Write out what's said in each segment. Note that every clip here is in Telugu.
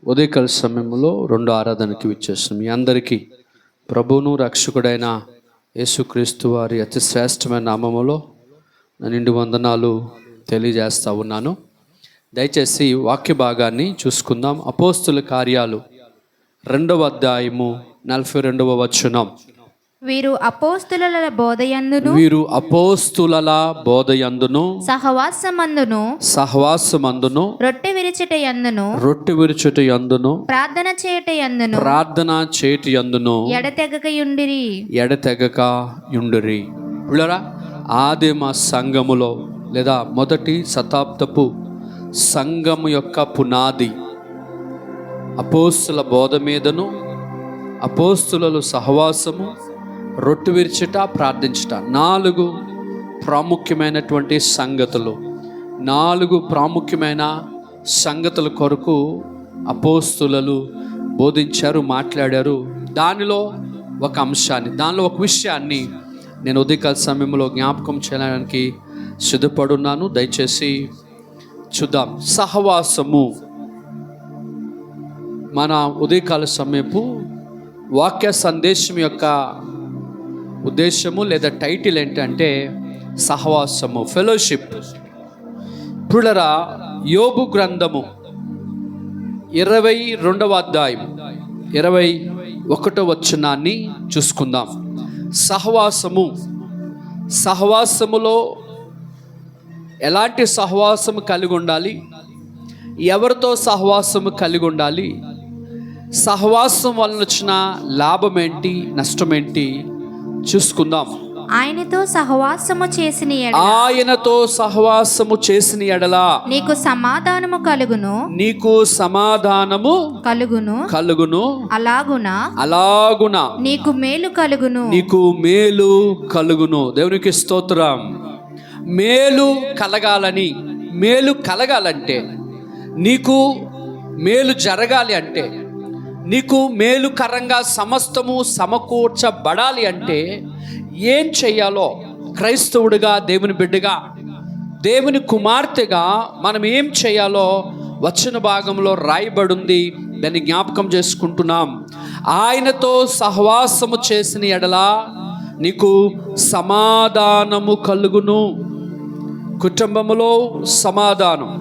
ఉదయకాల సమయంలో రెండు ఆరాధనకి విచ్చేస్తాం. మీ అందరికీ ప్రభువును రక్షకుడైన యేసుక్రీస్తు వారి అతి శ్రేష్టమైన నామములో నా నిండు వందనాలు తెలియజేస్తా ఉన్నాను. దయచేసి వాక్య భాగాన్ని చూసుకుందాం. అపోస్తుల కార్యాలు 2వ అధ్యాయము 42వ వచనం. వీరు అపోస్తుల బోధయందును సహవాసమందును రొట్టె విరుచుట యందును ప్రార్థన చేయుట యందును ఎడతెగక యుండిరి. పిల్లరా, ఆదిమ సంఘములో లేదా మొదటి శతాబ్దపు సంఘము యొక్క పునాది అపోస్తుల బోధ మీదను, అపోస్తుల సహవాసము, రొట్టె విరుచుట, ప్రార్థించుట, 4 ప్రాముఖ్యమైనటువంటి సంగతులు. 4 ప్రాముఖ్యమైన సంగతుల కొరకు అపోస్తులు బోధించారు, మాట్లాడారు. దానిలో ఒక అంశాన్ని, దానిలో ఒక విషయాన్ని నేను ఉదయకాల సమయంలో జ్ఞాపకం చేయడానికి సిద్ధపడున్నాను. దయచేసి చూద్దాం. సహవాసము. మన ఉదయకాల సమయపు వాక్య సందేశం యొక్క ఉద్దేశము లేదా టైటిల్ ఏంటంటే సహవాసము, ఫెలోషిప్. పులరా, యోబు గ్రంథము 22వ అధ్యాయం 21వ వచనాన్ని చూసుకుందాం. సహవాసము. సహవాసములో ఎలాంటి సహవాసము కలిగి ఉండాలి, ఎవరితో సహవాసము కలిగి ఉండాలి, సహవాసం వలన వచ్చిన లాభం ఏంటి, నష్టం ఏంటి చూసుకుందాం. ఆయనతో సహవాసము చేసిన ఎడల నీకు సమాధానము కలుగును అలాగున నీకు మేలు కలుగును. దేవునికి స్తోత్రం. మేలు కలగాలంటే, నీకు మేలు జరగాలి అంటే, నీకు మేలుకరంగా సమస్తము సమకూర్చబడాలి అంటే ఏం చెయ్యాలో, క్రైస్తవుడిగా, దేవుని బిడ్డగా, దేవుని కుమార్తెగా మనం ఏం చేయాలో వచన భాగంలో రాయబడింది. దాన్ని జ్ఞాపకం చేసుకుంటున్నాం. ఆయనతో సహవాసము చేసిన ఎడల నీకు సమాధానము కలుగును. కుటుంబములో సమాధానం,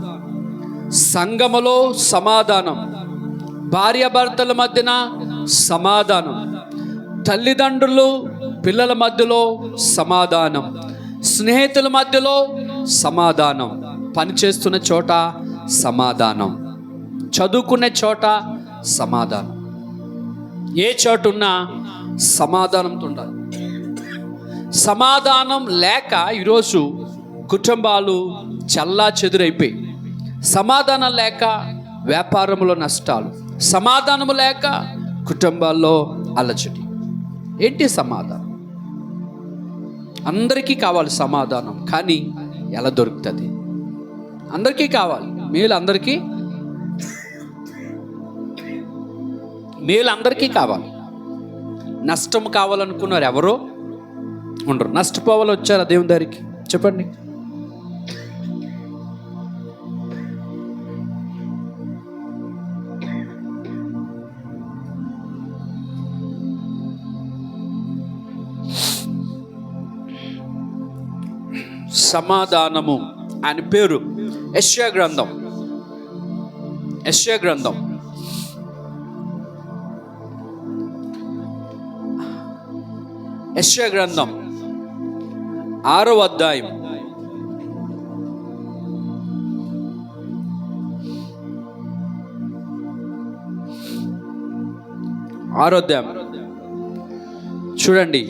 సంఘములో సమాధానం, భార్యాభర్తల మధ్యన సమాధానం, తల్లిదండ్రులు పిల్లల మధ్యలో సమాధానం, స్నేహితుల మధ్యలో సమాధానం, పనిచేస్తున్న చోట సమాధానం, చదువుకునే చోట సమాధానం, ఏ చోట ఉన్నా సమాధానంతో ఉండాలి. సమాధానం లేక ఈరోజు కుటుంబాలు చల్లా చెదురైపోయి, సమాధానం లేక వ్యాపారంలో నష్టాలు, సమాధానము లేక కుటుంబాల్లో అలజడి. ఏంటి సమాధానం? అందరికీ కావాలి సమాధానం, కానీ ఎలా దొరుకుతుంది? అందరికీ కావాలి మేలు, అందరికీ కావాలి. నష్టం కావాలనుకున్నారు ఎవరో ఉండరు. నష్టపోవాలి వచ్చారా దేవుని దగ్గరికి? చెప్పండి. సమాధానము అని పేరు. యెషయా గ్రంథం 6వ అధ్యాయం 6వ అధ్యాయం చూడండి,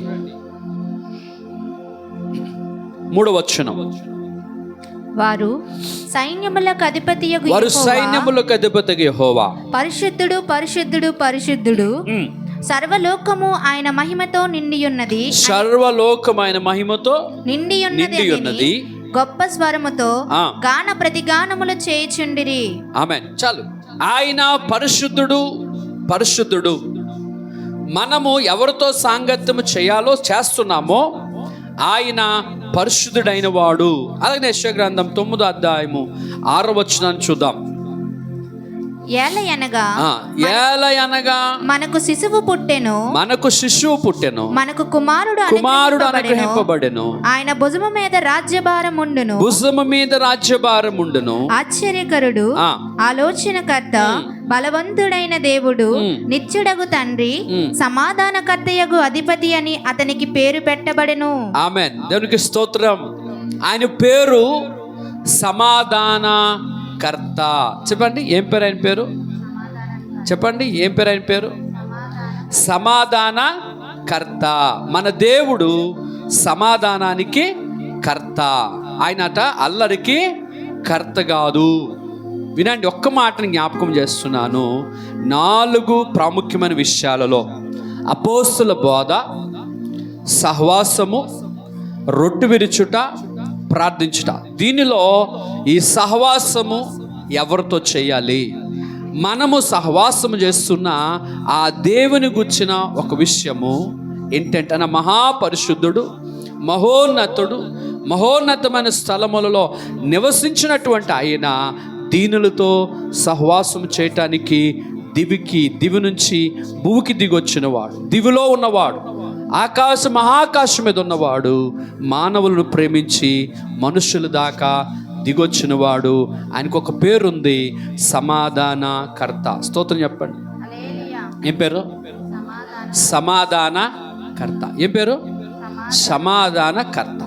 3వ వచనం. వారు సైన్యములకు అధిపతియగు యెహోవా పరిశుద్ధుడు పరిశుద్ధుడు పరిశుద్ధుడు, సర్వలోకము ఆయన మహిమతో నిండియున్నది గొప్ప స్వరముతో గాన ప్రతిగానములు చేయుచుండిరి. ఆమేన్. చాలు. ఆయన పరిశుద్ధుడు. మనము ఎవరితో సాంగత్యము చేయాలో చేస్తున్నామో ఆయన పరిశుద్ధుడైన వాడు. అలాగే యెషయా గ్రంథం 9వ అధ్యాయము 6వ వచనాన్ని చూద్దాం. ఏలయనగా ఏలయనగా మనకు శిశువు పుట్టెను, మనకు శిశువు పుట్టెను, మనకు కుమారుడు కుమారుడు అనుగ్రహింపబడెను. అనుగ్రహింపబడెను, ఆయన భుజము మీద రాజ్యభారముండును. భుజము మీద రాజ్యభారముండును. ఆశ్చర్యకరుడు, ఆ, ఆలోచనకర్త, బలవంతుడైన దేవుడు, నిత్యుడగు తండ్రి, సమాధానకర్తయగు అధిపతి అని అతనికి పేరు పెట్టబడెను. ఆమెన్. దేవునికి స్తోత్రం. ఆయన పేరు సమాధాన కర్త. చెప్పండి ఏం పేరు ఆయన పేరు? చెప్పండి ఏం పేరు ఆయన పేరు? సమాధాన కర్త. మన దేవుడు సమాధానానికి కర్త. ఆయనట అల్లరికి కర్త కాదు. వినండి, ఒక్క మాటని జ్ఞాపకం చేస్తున్నాను. 4 ప్రాముఖ్యమైన విషయాలలో అపోస్తుల బోధ, సహవాసము, రొట్టె విరుచుట, ప్రార్థించుట. దీనిలో ఈ సహవాసము ఎవరితో చేయాలి? మనము సహవాసము చేస్తున్న ఆ దేవుని గుర్చిన ఒక విషయము ఏంటంటే, ఆయన మహాపరిశుద్ధుడు, మహోన్నతుడు, మహోన్నతమైన స్థలములలో నివసించినటువంటి ఆయన దీనులతో సహవాసం చేయటానికి దివి నుంచి భూమికి దిగొచ్చినవాడు, దివిలో ఉన్నవాడు, మహాకాశం మీద ఉన్నవాడు, మానవులను ప్రేమించి మనుషుల దాకా దిగొచ్చినవాడు. ఆయనకు ఒక పేరుంది, సమాధాన కర్త. స్తోత్రం చెప్పండి. ఏం పేరు? సమాధాన కర్త. ఏం పేరు? సమాధాన కర్త.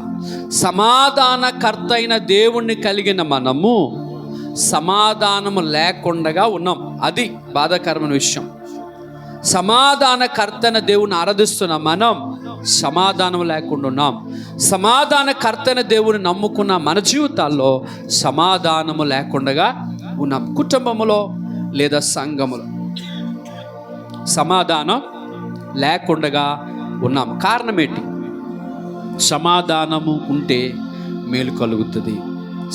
సమాధాన కర్త అయిన దేవుణ్ణి కలిగిన మనము సమాధానము లేకుండా ఉన్నాం. అది బాధాకరమైన విషయం. సమాధాన కర్తన దేవుని ఆరాధిస్తున్న మనం సమాధానం లేకుండా ఉన్నాం. సమాధాన కర్తన దేవుని నమ్ముకున్న మన జీవితాల్లో సమాధానము లేకుండా ఉన్నాం. కుటుంబములో లేదా సంఘములో సమాధానం లేకుండా ఉన్నాం. కారణం ఏంటి? సమాధానము ఉంటే మేలు కలుగుతుంది.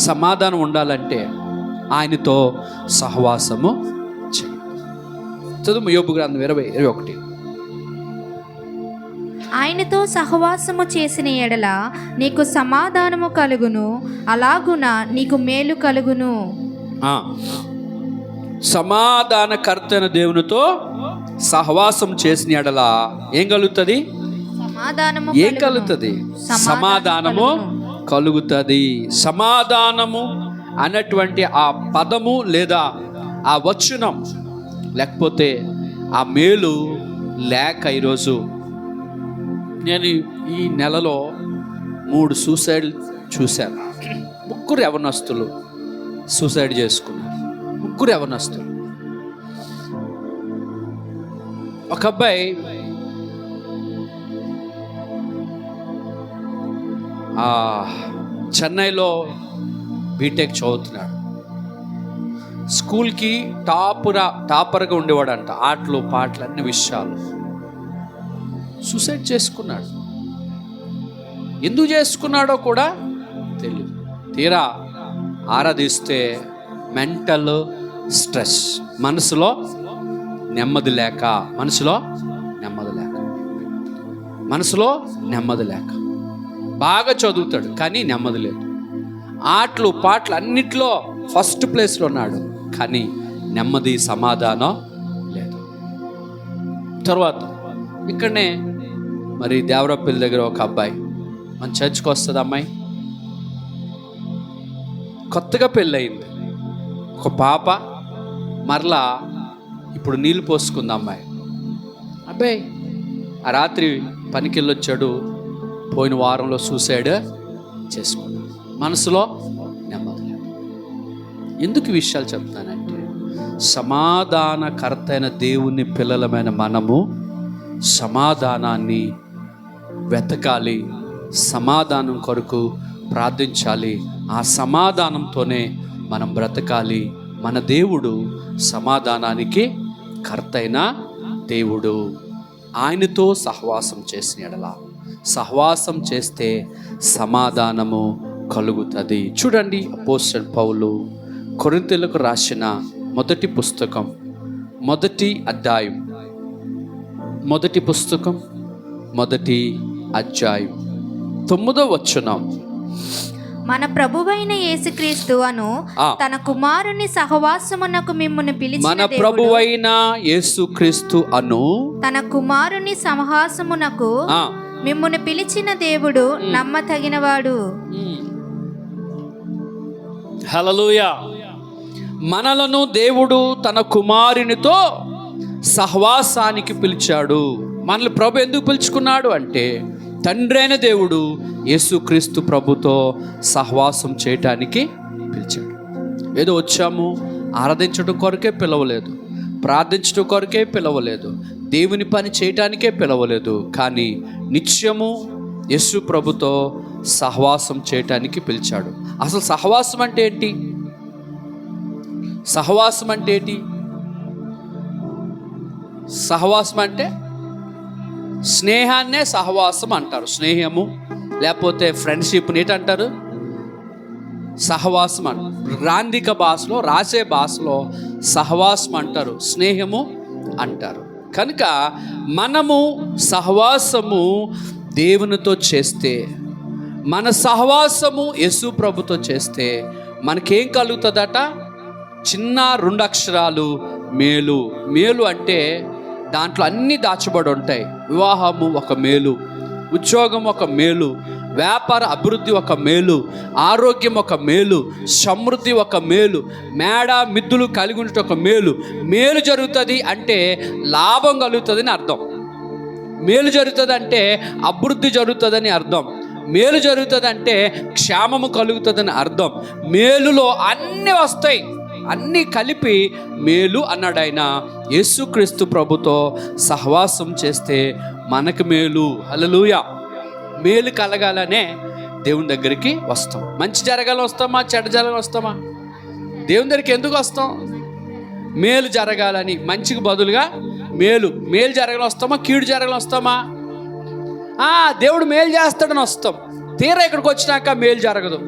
సమాధానం ఉండాలంటే ఆయనతో సహవాసము చేయాలి. చదువు యోబు గ్రంథం 20:21. ఆయనతో సహవాసము చేసిన ఎడల నీకు సమాధానము కలుగును, అలాగున నీకు మేలు కలుగును. సమాధానకర్తైన దేవునితో సహవాసం చేసిన ఎడల ఏం కలుగుతుంది? ఏం కలుగుతుంది? సమాధానము కలుగుతుంది. సమాధానము అన్నటువంటి ఆ పదము లేదా ఆ వచనం లేకపోతే ఆ మేలు లేక ఈరోజు నేను ఈ నెలలో 3 సూసైడ్ చూశాను. 3 యవనస్తులు సూసైడ్ చేసుకున్నారు. 3 యవనస్తులు. ఒక అబ్బాయి చెన్నైలో బీటెక్ చదువుతున్నాడు. స్కూల్కి టాపర్గా ఉండేవాడంట. ఆటలు పాటలు అన్ని విషయాలు. సూసైడ్ చేసుకున్నాడు. ఎందుకు చేసుకున్నాడో కూడా తెలియదు. తీరా ఆరాధిస్తే మెంటల్ స్ట్రెస్, మనసులో నెమ్మది లేక బాగా చదువుతాడు కానీ నెమ్మది లేదు. ఆటలు పాటలు అన్నిట్లో ఫస్ట్ ప్లేస్లో ఉన్నాడు కానీ నెమ్మది సమాధానం లేదు. తర్వాత ఇక్కడనే మరి దేవరపల్లి దగ్గర ఒక అబ్బాయి, మన చర్చ్కి వస్తుంది అమ్మాయి, కొత్తగా పెళ్ళయింది. ఒక పాప, మరలా ఇప్పుడు నీళ్ళు పోసుకుంది అమ్మాయి. అబ్బాయి ఆ రాత్రి పనికి వెళ్ళొచ్చాడు, పోయిన వారంలో సూసైడ్ చేసుకున్నాడు. మనసులో నెమ్మది లేదు. ఎందుకు ఈ విషయాలు చెప్తానంటే, సమాధానకర్త అయిన దేవుని పిల్లలమైన మనము సమాధానాన్ని వెతకాలి, సమాధానం కొరకు ప్రార్థించాలి. ఆ సమాధానంతోనే మనం బ్రతకాలి. మన దేవుడు సమాధానానికి కర్త అయిన దేవుడు. ఆయనతో సహవాసం చేసిన ఎడల, సహవాసం చేస్తే సమాధానము కలుగుతుంది. చూడండి, అపోస్తలుడైన పౌలు కొరింథీయులకు రాసిన మొదటి పుస్తకం 1వ అధ్యాయం, మొదటి పుస్తకం 1వ అధ్యాయం 9వ వచనం. మన ప్రభువైన యేసుక్రీస్తు అను ఆ. తన కుమారుని సహవాసమునకు మిమ్మును మన పిలిచిన దేవుడు, ప్రభువైన యేసుక్రీస్తు అను తన కుమారుని సహవాసమునకు ఆ, మిమ్మును పిలిచిన దేవుడు నమ్మతగినవాడు. హల్లెలూయా. మనలను దేవుడు తన కుమారునితో సహవాసానికి పిలిచాడు. మనల్ని ప్రభు ఎందుకు పిలుచుకున్నాడు అంటే, తండ్రి అయిన దేవుడు యేసుక్రీస్తు ప్రభుతో సహవాసం చేయటానికి పిలిచాడు. ఏదో వచ్చాము ఆరాధించడం కొరకే పిలవలేదు, ప్రార్థించడం కొరకే పిలవలేదు, దేవుని పని చేయటానికే పిలవలేదు, కానీ నిత్యము యేసు ప్రభుతో సహవాసం చేయటానికి పిలిచాడు. అసలు సహవాసం అంటే ఏంటి? సహవాసం అంటే ఏంటి? సహవాసం అంటే స్నేహాన్నే సహవాసం అంటారు. స్నేహము లేకపోతే ఫ్రెండ్షిప్ని ఏంటంటారు? సహవాసం అంటారు. గ్రాంధిక భాషలో, రాసే భాషలో సహవాసం అంటారు, స్నేహము అంటారు. కనుక మనము సహవాసము దేవునితో చేస్తే, మన సహవాసము యేసు ప్రభుతో చేస్తే మనకేం కలుగుతుందట? చిన్న 2 అక్షరాలు మేలు. మేలు అంటే దాంట్లో అన్నీ దాచబడి ఉంటాయి. వివాహము ఒక మేలు, ఉద్యోగం ఒక మేలు, వ్యాపార అభివృద్ధి ఒక మేలు, ఆరోగ్యం ఒక మేలు, సమృద్ధి ఒక మేలు, మేడ మిద్దులు కలిగి ఉండటం ఒక మేలు. మేలు జరుగుతుంది అంటే లాభం కలుగుతుందని అర్థం. మేలు జరుగుతుంది అంటే అభివృద్ధి జరుగుతుందని అర్థం. మేలు జరుగుతుంది అంటే క్షేమము కలుగుతుందని అర్థం. మేలులో అన్నీ వస్తాయి, అన్నీ కలిపి మేలు అన్నాడు ఆయన. యేసుక్రీస్తు ప్రభుతో సహవాసం చేస్తే మనకు మేలు. హల్లెలూయా. మేలు కలగాలనే దేవుని దగ్గరికి వస్తాం. మంచి జరగాలని వస్తామా, చెడ్డ జరగాలని వస్తామా? దేవుని దగ్గరికి ఎందుకు వస్తాం? మేలు జరగాలని. మంచికి బదులుగా మేలు జరగాలని వస్తామా, కీడు జరగాలని వస్తామా? దేవుడు మేలు చేస్తాడని వస్తాం. తీరా ఇక్కడికి వచ్చినాక మేలు జరగదు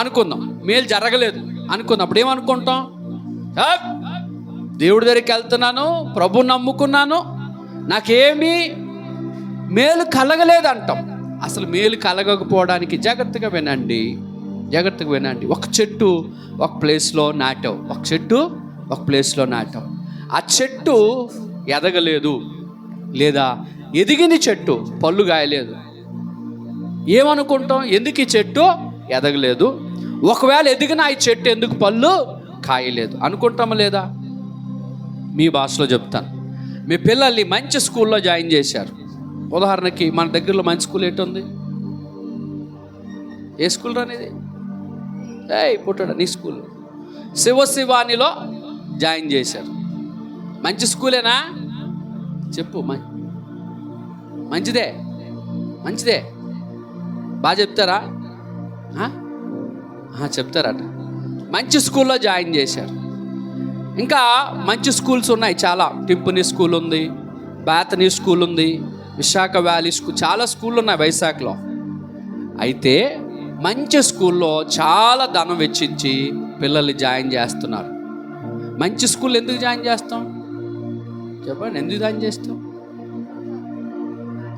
అనుకుందాం, మేలు జరగలేదు అనుకుందాం. అప్పుడు ఏమనుకుంటాం? దేవుడి దగ్గరికి వెళ్తున్నాను, ప్రభు నమ్ముకున్నాను, నాకేమీ మేలు కలగలేదు అంటాం. అసలు మేలు కలగకపోవడానికి జాగ్రత్తగా వినండి. ఒక చెట్టు ఒక ప్లేస్లో నాటావు, ఒక చెట్టు ఒక ప్లేస్లో నాటావు. ఆ చెట్టు ఎదగలేదు, లేదా ఎదిగిన చెట్టు పళ్ళు కాయలేదు. ఏమనుకుంటాం? ఎందుకు ఈ చెట్టు ఎదగలేదు? ఒకవేళ ఎదిగిన ఈ చెట్టు ఎందుకు పళ్ళు కాయలేదు అనుకుంటామా లేదా? మీ భాషలో చెప్తాను. మీ పిల్లల్ని మంచి స్కూల్లో జాయిన్ చేశారు. ఉదాహరణకి మన దగ్గరలో మంచి స్కూల్ ఏంటుంది? ఏ స్కూల్ అనేది? పుట్టాడు నీ స్కూల్ శివానిలో జాయిన్ చేశారు. మంచి స్కూలేనా? చెప్పు. మంచిదే బాగా చెప్తారా? చెప్తారట. మంచి స్కూల్లో జాయిన్ చేశారు. ఇంకా మంచి స్కూల్స్ ఉన్నాయి చాలా. టింపుని స్కూల్ ఉంది, బేతనీ స్కూల్ ఉంది, విశాఖ వ్యాలీ స్కూల్, చాలా స్కూళ్ళు ఉన్నాయి వైజాగ్లో. అయితే మంచి స్కూల్లో చాలా ధనం వెచ్చించి పిల్లల్ని జాయిన్ చేస్తున్నారు. మంచి స్కూల్ ఎందుకు జాయిన్ చేస్తాం చెప్పండి?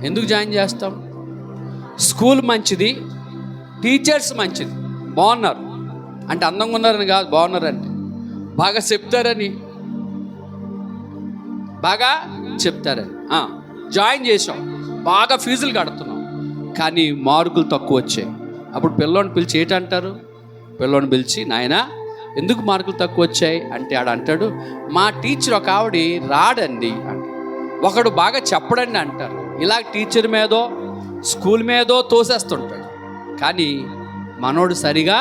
ఎందుకు జాయిన్ చేస్తాం? స్కూల్ మంచిది, టీచర్స్ మంచిది, బాగున్నారు అంటే అందంగా ఉన్నారని కాదు, బాగున్నారంటే బాగా చెప్తారని జాయిన్ చేసాం. బాగా ఫీజులు కడుతున్నాం, కానీ మార్కులు తక్కువ వచ్చాయి. అప్పుడు పిల్లోని పిలిచి ఏంటంటారు? పిల్లోని పిలిచి, నాయనా ఎందుకు మార్కులు తక్కువ వచ్చాయి అంటే ఆడంటాడు, మా టీచర్ ఒక ఆవిడ రాడండి అంట. ఒకడు బాగా చెప్పడండి అంటారు. ఇలా టీచర్ మీదో స్కూల్ మీదో తోసేస్తుంటాడు. కానీ మనోడు సరిగా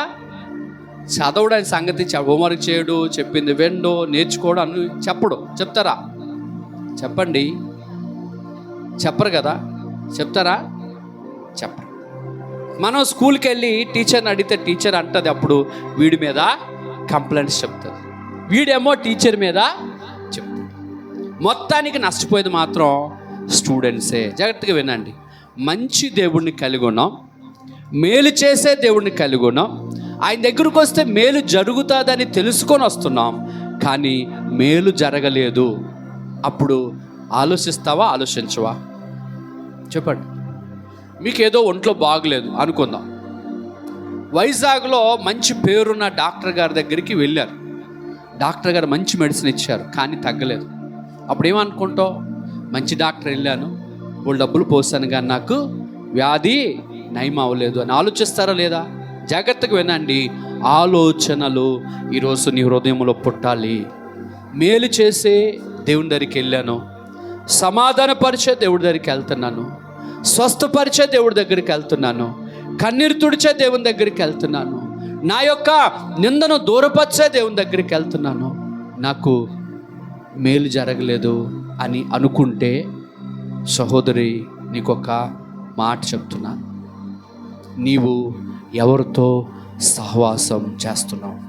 చదవడానికి సంగతి హోంవర్క్ చేయడు, చెప్పింది వెండు, నేర్చుకోవడం అని చెప్పడు. చెప్తారా? చెప్పండి. చెప్పరు కదా? చెప్తారా? చెప్పరు. మనం స్కూల్కి వెళ్ళి టీచర్ని అడిగితే టీచర్ అంటుంది అప్పుడు వీడి మీద కంప్లైంట్స్ చెప్తుంది, వీడేమో టీచర్ మీద చెప్తాడు. మొత్తానికి నష్టపోయేది మాత్రం స్టూడెంట్సే. జాగ్రత్తగా వినండి. మంచి దేవుడిని కలిగి ఉన్నాం, మేలు చేసే దేవుడిని కలిగి ఉన్నాం. ఆయన దగ్గరకు వస్తే మేలు జరుగుతుందని తెలుసుకొని వస్తున్నాం, కానీ మేలు జరగలేదు. అప్పుడు ఆలోచిస్తావా, ఆలోచించవా? చెప్పండి. మీకు ఏదో ఒంట్లో బాగలేదు అనుకుందాం, వైజాగ్లో మంచి పేరున్న డాక్టర్ గారి దగ్గరికి వెళ్ళారు. డాక్టర్ గారు మంచి మెడిసిన్ ఇచ్చారు, కానీ తగ్గలేదు. అప్పుడు ఏమనుకుంటావు, మంచి డాక్టర్ వెళ్ళాను, వాళ్ళు డబ్బులు పోసాను, కానీ నాకు వ్యాధి నయం అవ్వలేదు అని ఆలోచిస్తారా లేదా? జాగ్రత్తగా వినండి. ఆలోచనలు ఈరోజు నీ హృదయంలో పుట్టాలి. మేలు చేసే దేవుని దగ్గరికి వెళ్ళాను, సమాధానపరిచే దేవుడి దగ్గరికి వెళ్తున్నాను, స్వస్థపరిచే దేవుడి దగ్గరికి వెళ్తున్నాను, కన్నీరు తుడిచే దేవుని దగ్గరికి వెళ్తున్నాను, నా యొక్క నిందను దూరపరిచే దేవుని దగ్గరికి వెళ్తున్నాను, నాకు మేలు జరగలేదు అని అనుకుంటే, సహోదరి నీకొక మాట చెప్తున్నాను, నీవు ఎవరితో సహవాసం చేస్తున్నావు?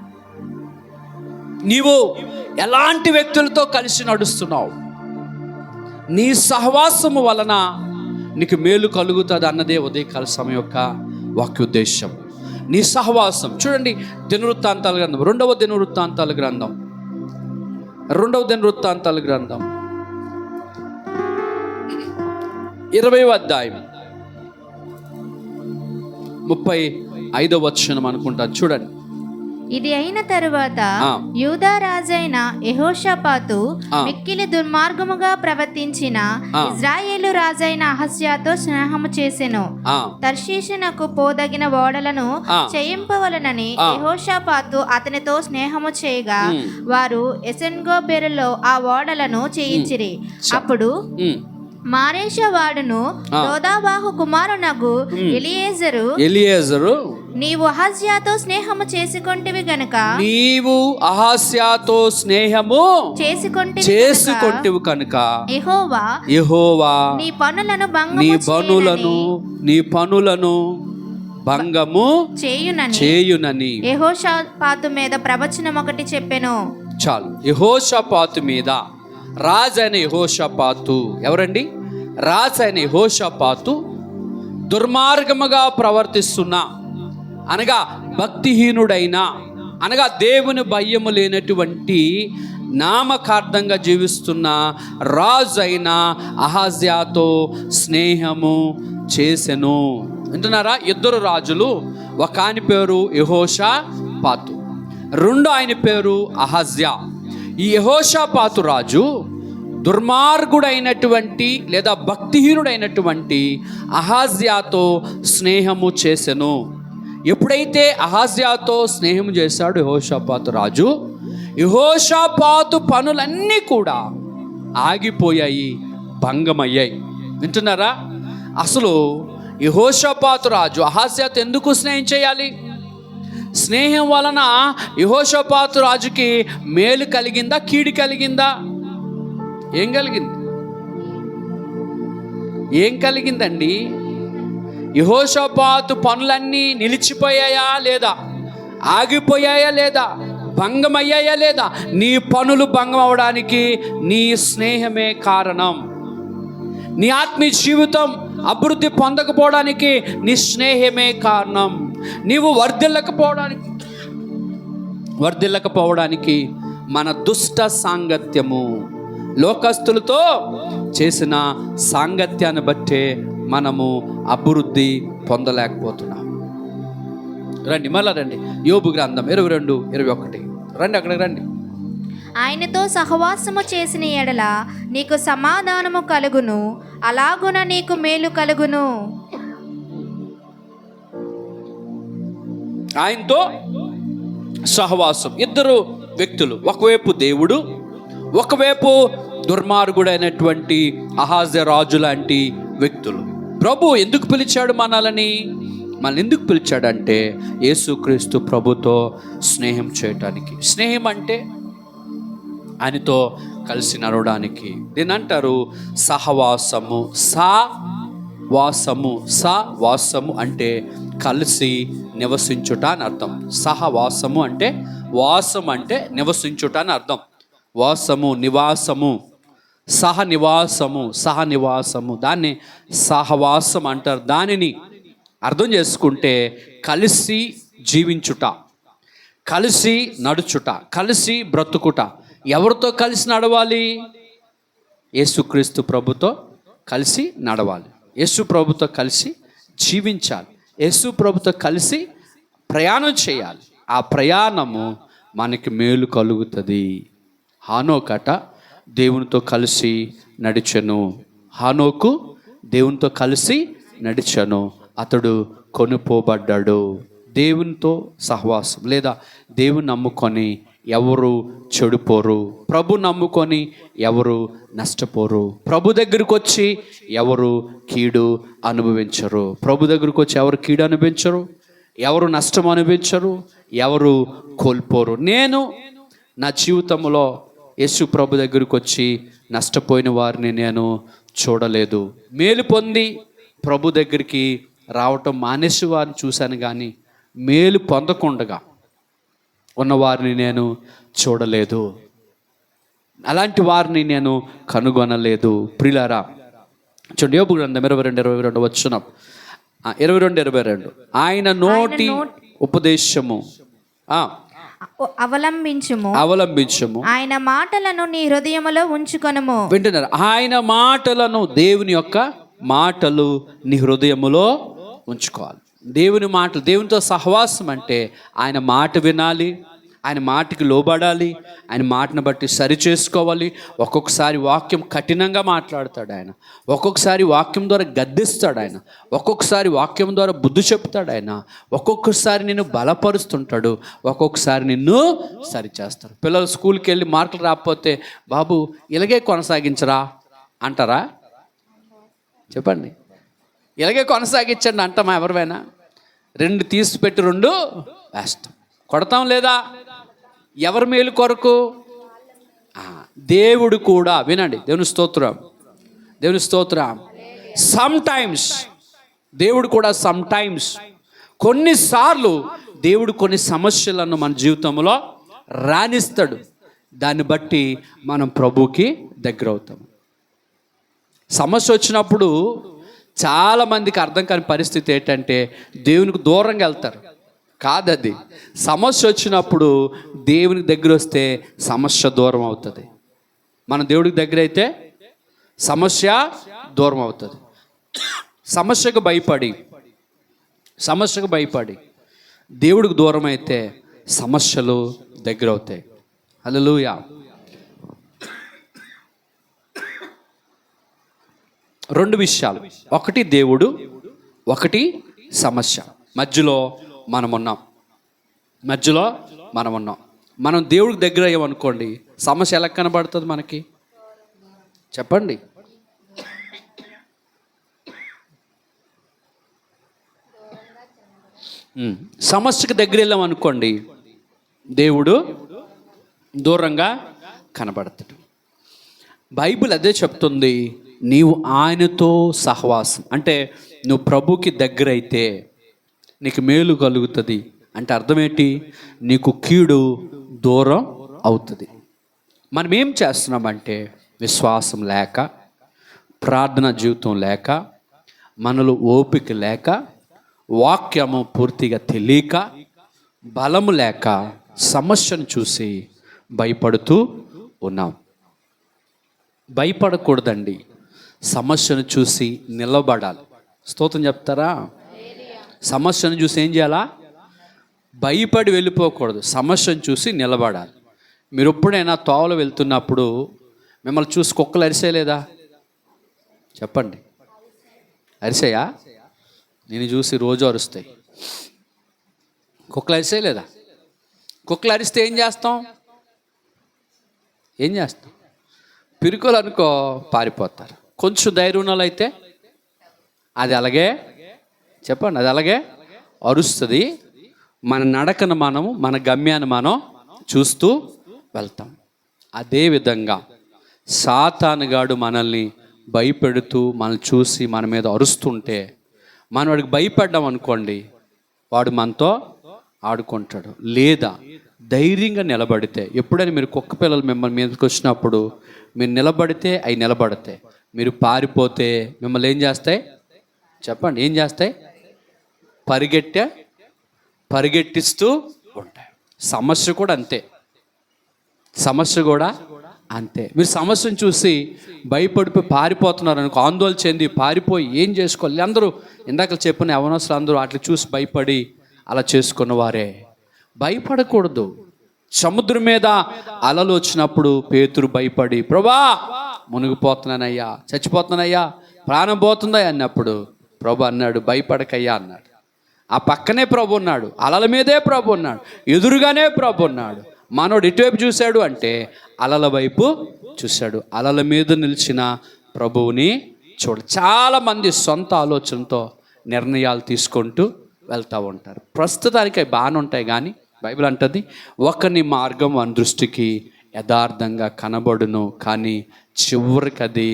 నీవు ఎలాంటి వ్యక్తులతో కలిసి నడుస్తున్నావు? నీ సహవాసము వలన నీకు మేలు కలుగుతుంది అన్నదే ఉదయకాల సమయం యొక్క వాక్యోద్దేశం. నీ సహవాసం చూడండి. దినవృత్తాంతాల గ్రంథం, రెండవ దినవృత్తాంతాల గ్రంథం 20వ అధ్యాయం 35వ వచనం అనుకుంటాను. చూడండి. ఇది అయిన తరువాత యూదా రాజైన యెహోషాపాతు మిక్కిలి దుర్మార్గముగా ప్రవర్తించిన ఇజ్రాయేలు రాజైన అహజ్యాతో స్నేహము చేసెను. తర్షీషునకు పోదగిన ఓడలను చేయింపవలనని యెహోషాపాతు అతనితో స్నేహము చేయగా వారు ఎసెన్గోబెరులో ఆ ఓడలను చేయించిరి. అప్పుడు మారేషా వాడును దోదాబాహు కుమారునగు ఎలియేజరు నీవు అహజ్యాతో స్నేహము చేసుకొంటివి గనుక చేసుకొంటివి కనుక యెహోవా నీ పనులను భంగము చేయునని యెహోషాపాతు మీద ప్రవచనం ఒకటి చెప్పెను. చాలు. యెహోషాపాతు మీద, రాజైన యెహోషాపాతు ఎవరండి? రాజైన యెహోషాపాతు దుర్మార్గముగా ప్రవర్తిస్తున్నా, అనగా భక్తిహీనుడైన, అనగా దేవుని భయము లేనటువంటి నామకార్థంగా జీవిస్తున్న రాజైన అహజ్యాతో స్నేహము చేసెను. వింటున్నారా? ఇద్దరు రాజులు, ఒక ఆయన పేరు యెహోషాపాతు, రెండో ఆయన పేరు అహజ్యా. ఈ యెహోషాపాతు రాజు దుర్మార్గుడైనటువంటి లేదా భక్తిహీనుడైనటువంటి అహజ్యాతో స్నేహము చేసెను. ఎప్పుడైతే అహజ్యాతో స్నేహం చేశాడు యెహోషాపాతు రాజు, యెహోషాపాతు పనులన్నీ కూడా ఆగిపోయాయి, భంగమయ్యాయి. వింటున్నారా? అసలు యెహోషాపాతు రాజు అహజ్యాతో ఎందుకు స్నేహం చేయాలి? స్నేహం వలన యెహోషాపాతు రాజుకి మేలు కలిగిందా, కీడు కలిగిందా? ఏం కలిగింది? ఏం కలిగిందండి? యెహోషాపాతు పనులన్నీ నిలిచిపోయాయా లేదా? ఆగిపోయాయా లేదా? భంగమయ్యాయా లేదా? నీ పనులు భంగం అవడానికి నీ స్నేహమే కారణం. నీ ఆత్మీయ జీవితం అభివృద్ధి పొందకపోవడానికి నీ స్నేహమే కారణం. నీవు వర్ధిల్లకపోవడానికి మన దుష్ట సాంగత్యము, లోకస్తులతో చేసిన సాంగత్యాన్ని బట్టే మనము అభివృద్ధి పొందలేకపోతున్నాం. రండి, మళ్ళా రండి. యోబు గ్రంథం 22:21. రండి, అక్కడికి రండి. ఆయనతో సహవాసము చేసిన ఎడల నీకు సమాధానము కలుగును, అలాగున నీకు మేలు కలుగును. ఆయనతో సహవాసం. ఇద్దరు వ్యక్తులు, ఒకవైపు దేవుడు, ఒకవైపు దుర్మార్గుడైనటువంటి అహాజ్య రాజు లాంటి వ్యక్తులు. ప్రభు ఎందుకు పిలిచాడు మనల్ని ఎందుకు పిలిచాడంటే యేసుక్రీస్తు ప్రభుతో స్నేహం చేయటానికి. స్నేహం అంటే ఆయనతో కలిసి నడవడానికి. దీని అంటారు సహవాసము. సహవాసము అంటే కలిసి నివసించుట అని అర్థం. సహవాసము అంటే, వాసం అంటే నివసించుట అని అర్థం. వాసము, నివాసము, సహనివాసము, దాన్ని సహవాసం అంటారు. దానిని అర్థం చేసుకుంటే కలిసి జీవించుట, కలిసి నడుచుట, కలిసి బ్రతుకుట. ఎవరితో కలిసి నడవాలి? యేసుక్రీస్తు ప్రభుతో కలిసి నడవాలి, యేసు ప్రభుతో కలిసి జీవించాలి, యేసు ప్రభుతో కలిసి ప్రయాణం చేయాలి. ఆ ప్రయాణము మనకి మేలు కలుగుతుంది. హానోకట దేవునితో కలిసి నడిచెను. హానోకు దేవునితో కలిసి నడిచెను. అతడు కొనుపోబడ్డాడు. దేవునితో సహవాసం లేదా దేవుని నమ్ముకొని ఎవరు చెడిపోరు. ప్రభు నమ్ముకొని ఎవరు నష్టపోరు. ప్రభు దగ్గరికి వచ్చి ఎవరు కీడు అనుభవించరు. ప్రభు దగ్గరికి వచ్చి ఎవరు కీడు అనుభవించరు, ఎవరు నష్టం అనుభవించరు, ఎవరు కోల్పోరు. నేను నా జీవితంలో యేసు ప్రభు దగ్గరికి వచ్చి నష్టపోయిన వారిని నేను చూడలేదు. మేలు పొంది ప్రభు దగ్గరికి రావటం మానేసి వారిని చూశాను, కానీ మేలు పొందకుండగా ఉన్నవారిని నేను చూడలేదు. అలాంటి వారిని నేను కనుగొనలేదు. ప్రియులారా, చూడండి యోబు గ్రంథం 22:22 వచనం, 22:22 ఆయన నోటి ఉపదేశము అవలంబించుము, ఆయన మాటలను నీ హృదయములో ఉంచుకొనుము. వింటున్నారు? ఆయన మాటలను, దేవుని యొక్క మాటలు నీ హృదయములో ఉంచుకోవాలి. దేవుని మాటలు, దేవునితో సహవాసం అంటే ఆయన మాట వినాలి, ఆయన మాటకి లోబడాలి, ఆయన మాటను బట్టి సరి చేసుకోవాలి. ఒక్కొక్కసారి వాక్యం కఠినంగా మాట్లాడతాడు ఆయన, ఒక్కొక్కసారి వాక్యం ద్వారా గద్దిస్తాడు ఆయన, ఒక్కొక్కసారి వాక్యం ద్వారా బుద్ధి చెప్తాడు ఆయన, ఒక్కొక్కసారి నిన్ను బలపరుస్తుంటాడు, ఒక్కొక్కసారి నిన్ను సరిచేస్తాడు. పిల్లలు స్కూల్కి వెళ్ళి మార్కులు రాకపోతే బాబు ఇలాగే కొనసాగించరా అంటారా? చెప్పండి, ఇలాగే కొనసాగించండి అంటామా? ఎవరివైనా 2 తీసి పెట్టి 2 వేస్తాం, కొడతాం లేదా? ఎవరి మేలు కొరకు? దేవుడు కూడా, వినండి, దేవుని స్తోత్రం, దేవుని స్తోత్రం. సమ్టైమ్స్ దేవుడు కూడా, సమ్టైమ్స్ కొన్నిసార్లు దేవుడు కొన్ని సమస్యలను మన జీవితంలో రాణిస్తాడు. దాన్ని బట్టి మనం ప్రభుకి దగ్గర అవుతాం. సమస్య వచ్చినప్పుడు చాలామందికి అర్థం కాని పరిస్థితి ఏంటంటే దేవునికి దూరంగా వెళ్తారు. కాదది. సమస్య వచ్చినప్పుడు దేవునికి దగ్గర వస్తే సమస్య దూరం అవుతుంది. మన దేవుడికి దగ్గర అయితే సమస్య దూరం అవుతుంది. సమస్యకు భయపడి దేవుడికి దూరం అయితే సమస్యలు దగ్గర అవుతాయి. హల్లెలూయా. 2 విషయాలు, ఒకటి దేవుడు, ఒకటి సమస్య. మధ్యలో మనం ఉన్నాం. మనం దేవుడికి దగ్గర అయ్యామనుకోండి, సమస్య ఎలా కనబడుతుంది మనకి? చెప్పండి. సమస్యకు దగ్గర వెళ్ళామనుకోండి, దేవుడు దూరంగా కనబడతాడు. బైబిల్ అదే చెప్తుంది. నీవు ఆయనతో సహవాసం అంటే నువ్వు ప్రభుకి దగ్గర అయితే నీకు మేలు కలుగుతుంది. అంటే అర్థం ఏంటి? నీకు కీడు దూరం అవుతుంది. మనం ఏం చేస్తున్నామంటే విశ్వాసం లేక, ప్రార్థన జీవితం లేక, మనలో ఓపిక లేక, వాక్యము పూర్తిగా తెలియక, బలము లేక సమస్యను చూసి భయపడుతూ ఉన్నాం. భయపడకూడదండి, సమస్యను చూసి నిలబడాలి. స్తోత్రం చెప్తారా? సమస్యను చూసి ఏం చేయాలా? భయపడి వెళ్ళిపోకూడదు, సమస్యను చూసి నిలబడాలి. మీరు ఎప్పుడైనా తోవలో వెళ్తున్నప్పుడు మిమ్మల్ని చూసి కుక్కలు అరిసేయలేదా? చెప్పండి, అరిసాయా? నేను చూసి రోజు అరుస్తాయి. కుక్కలు అరిసేయలేదా? కుక్కలు అరిస్తే ఏం చేస్తాం? పిరుకులు అనుకో పారిపోతారు. కొంచెం ధైర్యం అయితే అది అలాగే, చెప్పండి, అది అలాగే అరుస్తుంది. మన నడకను మనము, మన గమ్యాన్ని మనం చూస్తూ వెళ్తాం. అదేవిధంగా సాతానుగాడు మనల్ని భయపెడుతూ మనల్ని చూసి మన మీద అరుస్తుంటే మనం వాడికి భయపడ్డాం అనుకోండి, వాడు మనతో ఆడుకుంటాడు. లేదా ధైర్యంగా నిలబడితే, ఎప్పుడైనా మీరు కుక్క పిల్లలు మిమ్మల్ని మీదకి వచ్చినప్పుడు మీరు నిలబడితే అవి నిలబడతాయి, మీరు పారిపోతే మిమ్మల్ని ఏం చేస్తాయి? చెప్పండి, ఏం చేస్తాయి? పరిగెట్టిస్తూ ఉంటాయి. సమస్య కూడా అంతే. మీరు సమస్యను చూసి భయపడిపోయి పారిపోతున్నారు అనుకో, ఆందోళన చెంది పారిపోయి ఏం చేసుకోవాలి? అందరూ ఇందాక చెప్పిన యవనస్తులు అందరూ అట్లా చూసి భయపడి అలా చేసుకున్న వారే. భయపడకూడదు. సముద్రం మీద అలలు వచ్చినప్పుడు పేతురు భయపడి, ప్రభా మునిగిపోతున్నానయ్యా, చచ్చిపోతున్నానయ్యా, ప్రాణం పోతుందా అన్నప్పుడు ప్రభు అన్నాడు, భయపడకయ్యా అన్నాడు. ఆ పక్కనే ప్రభు ఉన్నాడు, అలల మీదే ప్రభు ఉన్నాడు, ఎదురుగానే ప్రభు ఉన్నాడు. మనోడు ఇటువైపు చూశాడు అంటే అలల వైపు చూశాడు. అలల మీద నిలిచిన ప్రభువుని చాలామంది సొంత ఆలోచనతో నిర్ణయాలు తీసుకుంటూ వెళ్తూ ఉంటారు. ప్రస్తుతానికి అవి బాగానే ఉంటాయి, కానీ బైబిల్ అంటుంది, ఒకని మార్గం వాని దృష్టికి యథార్థంగా కనబడును, కానీ చివరికి అది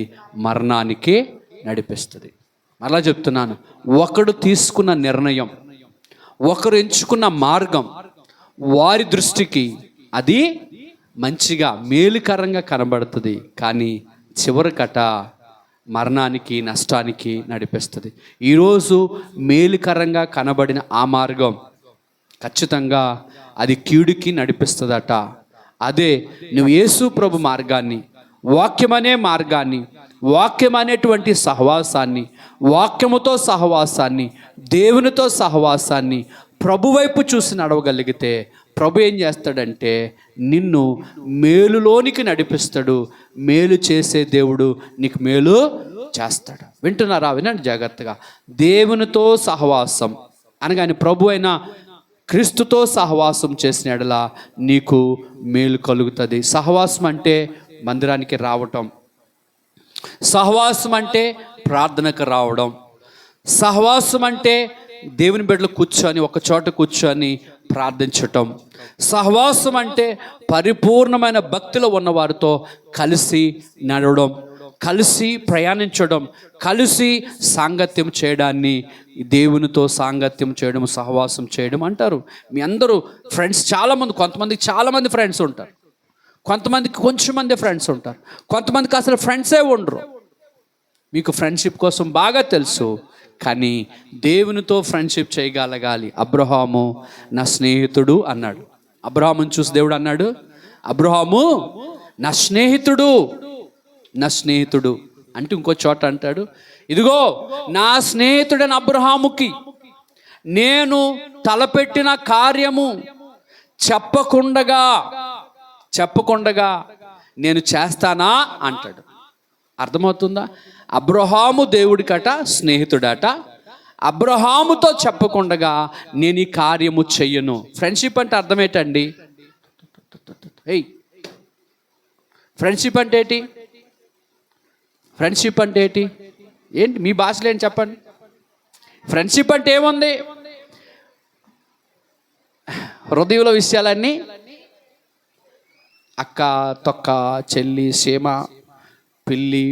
మరణానికి నడిపిస్తుంది. మరలా చెప్తున్నాను, ఒకడు తీసుకున్న నిర్ణయం, ఒకరు ఎంచుకున్న మార్గం వారి దృష్టికి అది మంచిగా మేలుకరంగా కనబడుతుంది, కానీ చివరికట మరణానికి నష్టానికి నడిపిస్తుంది. ఈరోజు మేలుకరంగా కనబడిన ఆ మార్గం ఖచ్చితంగా అది కీడుకి నడిపిస్తుందట. అదే నువ్వు యేసు ప్రభు మార్గాన్ని, వాక్యమనే మార్గాన్ని, వాక్యం అనేటువంటి సహవాసాన్ని, వాక్యముతో సహవాసాన్ని, దేవునితో సహవాసాన్ని ప్రభు వైపు చూసి నడవగలిగితే ప్రభు ఏం చేస్తాడంటే నిన్ను మేలులోనికి నడిపిస్తాడు. మేలు చేసే దేవుడు నీకు మేలు చేస్తాడు. వింటున్నారా? వినండి జాగ్రత్తగా. దేవునితో సహవాసం అనగానే ప్రభు అయిన క్రీస్తుతో సహవాసం చేసిన ఎడల నీకు మేలు కలుగుతుంది. సహవాసం అంటే మందిరానికి రావటం, సహవాసం అంటే ప్రార్థనకు రావడం, సహవాసం అంటే దేవుని బిడ్డలు కూర్చొని ఒక చోట కూర్చొని ప్రార్థించటం, సహవాసం అంటే పరిపూర్ణమైన భక్తిలో ఉన్నవారితో కలిసి నడవడం, కలిసి ప్రయాణించడం, కలిసి సాంగత్యం చేయడాన్ని దేవునితో సాంగత్యం చేయడం, సహవాసం చేయడం అంటారు. మీ అందరూ ఫ్రెండ్స్ చాలామంది, కొంతమందికి చాలామంది ఫ్రెండ్స్ ఉంటారు, కొంతమందికి కొంచెం మంది ఫ్రెండ్స్ ఉంటారు, కొంతమందికి అసలు ఫ్రెండ్సే ఉండరు. మీకు ఫ్రెండ్షిప్ కోసం బాగా తెలుసు, కానీ దేవునితో ఫ్రెండ్షిప్ చేయగలగాలి. అబ్రహాము నా స్నేహితుడు అన్నాడు. అబ్రహాముని చూసి దేవుడు అన్నాడు, అబ్రహాము నా స్నేహితుడు, నా స్నేహితుడు అంటే ఇంకో చోట అంటాడు, ఇదిగో నా స్నేహితుడైన అబ్రహాముకి నేను తలపెట్టిన కార్యము చెప్పకుండగా నేను చేస్తానా అంటాడు. అర్థమవుతుందా? అబ్రహాము దేవుడికట స్నేహితుడట, అబ్రహాముతో చెప్పకుండగా నేను ఈ కార్యము చెయ్యను. ఫ్రెండ్షిప్ అంటే అర్థం ఏంటండి? ఫ్రెండ్షిప్ అంటే ఏంటి? ఫ్రెండ్షిప్ అంటే ఏంటి? ఏంటి మీ భాషలో ఏంటి చెప్పండి? ఫ్రెండ్షిప్ అంటే ఏముంది? హృదయంలో విషయాలన్నీ అక్క, తొక్క, చెల్లి, సీమ, పిల్లి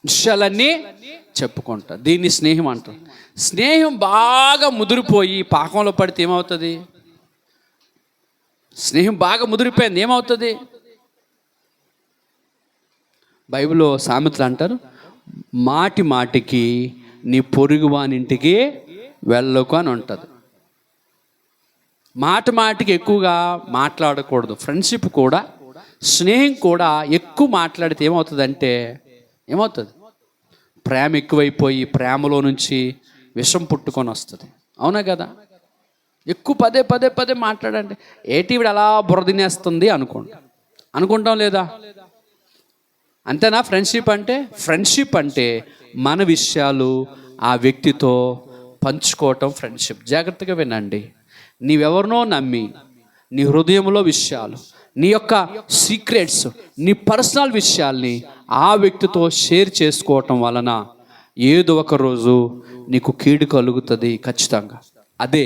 విషయాలన్నీ చెప్పుకుంటా. దీన్ని స్నేహం అంటారు. స్నేహం బాగా ముదిరిపోయి పాకంలో పడితే ఏమవుతుంది? స్నేహం బాగా ముదిరిపోయింది ఏమవుతుంది? బైబిల్లో సామెతలు అంటారు, మాటి మాటికి నీ పొరుగు వానింటికి వెళ్ళకు అని ఉంటుంది. మాట మాటికి ఎక్కువగా మాట్లాడకూడదు. ఫ్రెండ్షిప్ కూడా, స్నేహం కూడా ఎక్కువ మాట్లాడితే ఏమవుతుందంటే ఏమవుతుంది? ప్రేమ ఎక్కువైపోయి ప్రేమలో నుంచి విషం పుట్టుకొని వస్తుంది. అవునా కదా? ఎక్కువ పదే మాట్లాడండి, ఏటి వీడు అలా బురదినేస్తుంది అనుకుంటాం లేదా? అంతేనా ఫ్రెండ్షిప్ అంటే? ఫ్రెండ్షిప్ అంటే మన విషయాలు ఆ వ్యక్తితో పంచుకోవటం ఫ్రెండ్షిప్. జాగ్రత్తగా వినండి. నీవెవరినో నమ్మి నీ హృదయంలో విషయాలు, నీ యొక్క సీక్రెట్స్, నీ పర్సనల్ విషయాల్ని ఆ వ్యక్తితో షేర్ చేసుకోవటం వలన ఏదో ఒక రోజు నీకు కీడు కలుగుతుంది ఖచ్చితంగా. అదే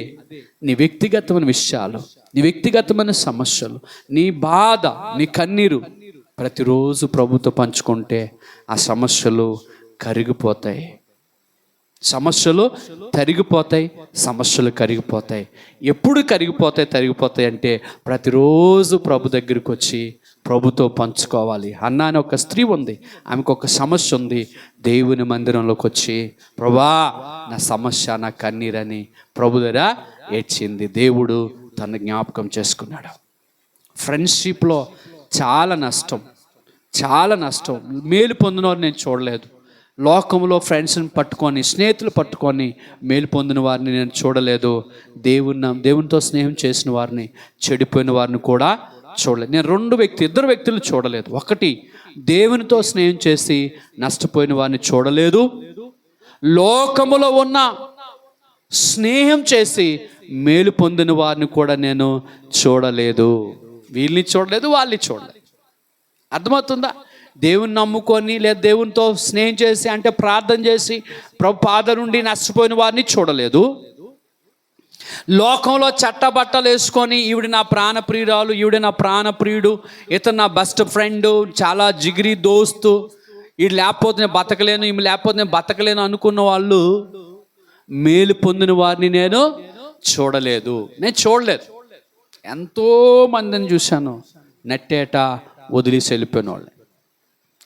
నీ వ్యక్తిగతమైన విషయాలు, నీ వ్యక్తిగతమైన సమస్యలు, నీ బాధ, నీ కన్నీరు ప్రతిరోజు ప్రభుతో పంచుకుంటే ఆ సమస్యలు కరిగిపోతాయి, సమస్యలు తరిగిపోతాయి, సమస్యలు కరిగిపోతాయి. ఎప్పుడు తరిగిపోతాయి అంటే ప్రతిరోజు ప్రభు దగ్గరికి వచ్చి ప్రభుతో పంచుకోవాలి. అన్న అని ఒక స్త్రీ ఉంది, ఆమెకు ఒక సమస్య ఉంది. దేవుని మందిరంలోకి వచ్చి ప్రభా నా సమస్య, నా కన్నీరని ప్రభు దగ్గర ఏడ్చింది. దేవుడు తన జ్ఞాపకం చేసుకున్నాడు. ఫ్రెండ్షిప్లో చాలా నష్టం. మేలు పొందినవారు నేను చూడలేదు. లోకంలో ఫ్రెండ్స్ని పట్టుకొని, స్నేహితులు పట్టుకొని మేలు పొందిన వారిని నేను చూడలేదు. దేవునితో స్నేహం చేసిన వారిని, చెడిపోయిన వారిని కూడా చూడలేదు. నేను ఇద్దరు వ్యక్తులు చూడలేదు. ఒకటి, దేవునితో స్నేహం చేసి నష్టపోయిన వారిని చూడలేదు. లోకములో ఉన్న స్నేహం చేసి మేలు పొందిన వారిని కూడా నేను చూడలేదు. వీళ్ళని చూడలేదు, వాళ్ళని చూడలేదు. అర్థమవుతుందా? దేవుని నమ్ముకొని లేదా దేవునితో స్నేహం చేసి, అంటే ప్రార్థన చేసి ప్రభు పాద నుండి నష్టపోయిన వారిని చూడలేదు. లోకంలో చట్టబట్టలు వేసుకొని ఈవిడ నా ప్రాణప్రియురాలు, ఈవిడ నా ప్రాణప్రియుడు, ఇతను నా బెస్ట్ ఫ్రెండ్, చాలా జిగిరి దోస్తు, ఈడు లేకపోతే నేను బతకలేను, ఈమె లేకపోతే నేను బతకలేను అనుకున్న వాళ్ళు మేలు పొందిన వారిని నేను చూడలేదు. ఎంతో మందిని చూశాను నెట్టేట వదిలేసి వెళ్ళిపోయిన వాళ్ళు.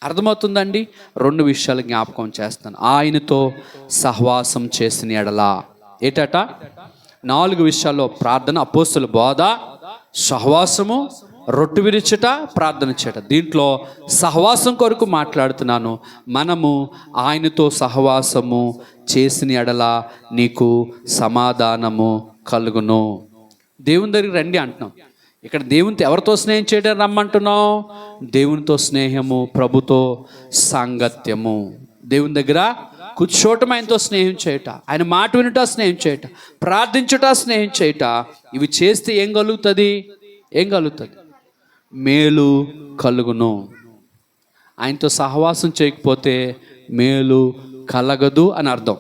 అర్థమవుతుందండి? 2 విషయాలు జ్ఞాపకం చేస్తాను. ఆయనతో సహవాసం చేసిన ఎడల ఏటట 4 విషయాల్లో ప్రార్థన, అపోస్తల బోధ, సహవాసము, రొట్టె విరుచుట, ప్రార్థన చేయట. దీంట్లో సహవాసం కొరకు మాట్లాడుతున్నాను. మనము ఆయనతో సహవాసము చేసిన ఎడల నీకు సమాధానము కలుగును. దేవుని దగ్గరికి రండి అంటున్నాం. ఇక్కడ దేవునితో ఎవరితో స్నేహం చేయడం రమ్మంటున్నాం? దేవునితో స్నేహము, ప్రభుతో సాంగత్యము. దేవుని దగ్గర కూర్చోటం, ఆయనతో స్నేహం చేయట, ఆయన మాట వినుట స్నేహం చేయట, ప్రార్థించుట స్నేహం చేయట. ఇవి చేస్తే ఏం కలుగుతుంది? మేలు కలుగును. ఆయనతో సహవాసం చేయకపోతే మేలు కలగదు అని అర్థం.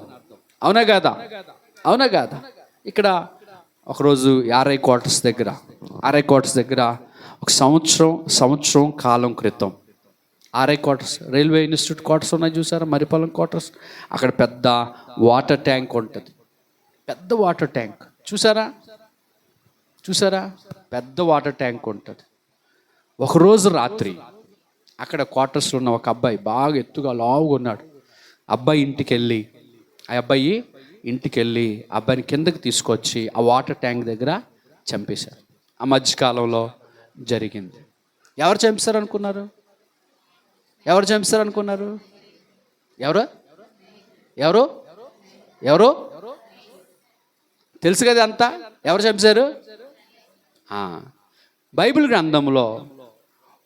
అవునా కాదా? ఇక్కడ ఒకరోజు ఆర్ఐ క్వార్టర్స్ దగ్గర ఒక సంవత్సరం కాలం క్రితం R I quarters, railway institute quarters ఉన్నాయి చూసారా, మరిపాలెం క్వార్టర్స్. అక్కడ పెద్ద వాటర్ ట్యాంక్ ఉంటుంది. పెద్ద వాటర్ ట్యాంక్ చూసారా? పెద్ద వాటర్ ట్యాంక్ ఉంటుంది. ఒకరోజు రాత్రి అక్కడ క్వార్టర్స్లో ఉన్న ఒక అబ్బాయి, బాగా ఎత్తుగా లావుగా ఉన్నాడు. అబ్బాయి ఇంటికి వెళ్ళి అబ్బాయిని కిందకి తీసుకొచ్చి ఆ వాటర్ ట్యాంక్ దగ్గర చంపేశారు. ఆ మధ్యకాలంలో జరిగింది. ఎవరు చంపేశారనుకున్నారు? ఎవరు తెలుసు కదా అంతా. ఎవరు చంపేశారు? బైబిల్ గ్రంథంలో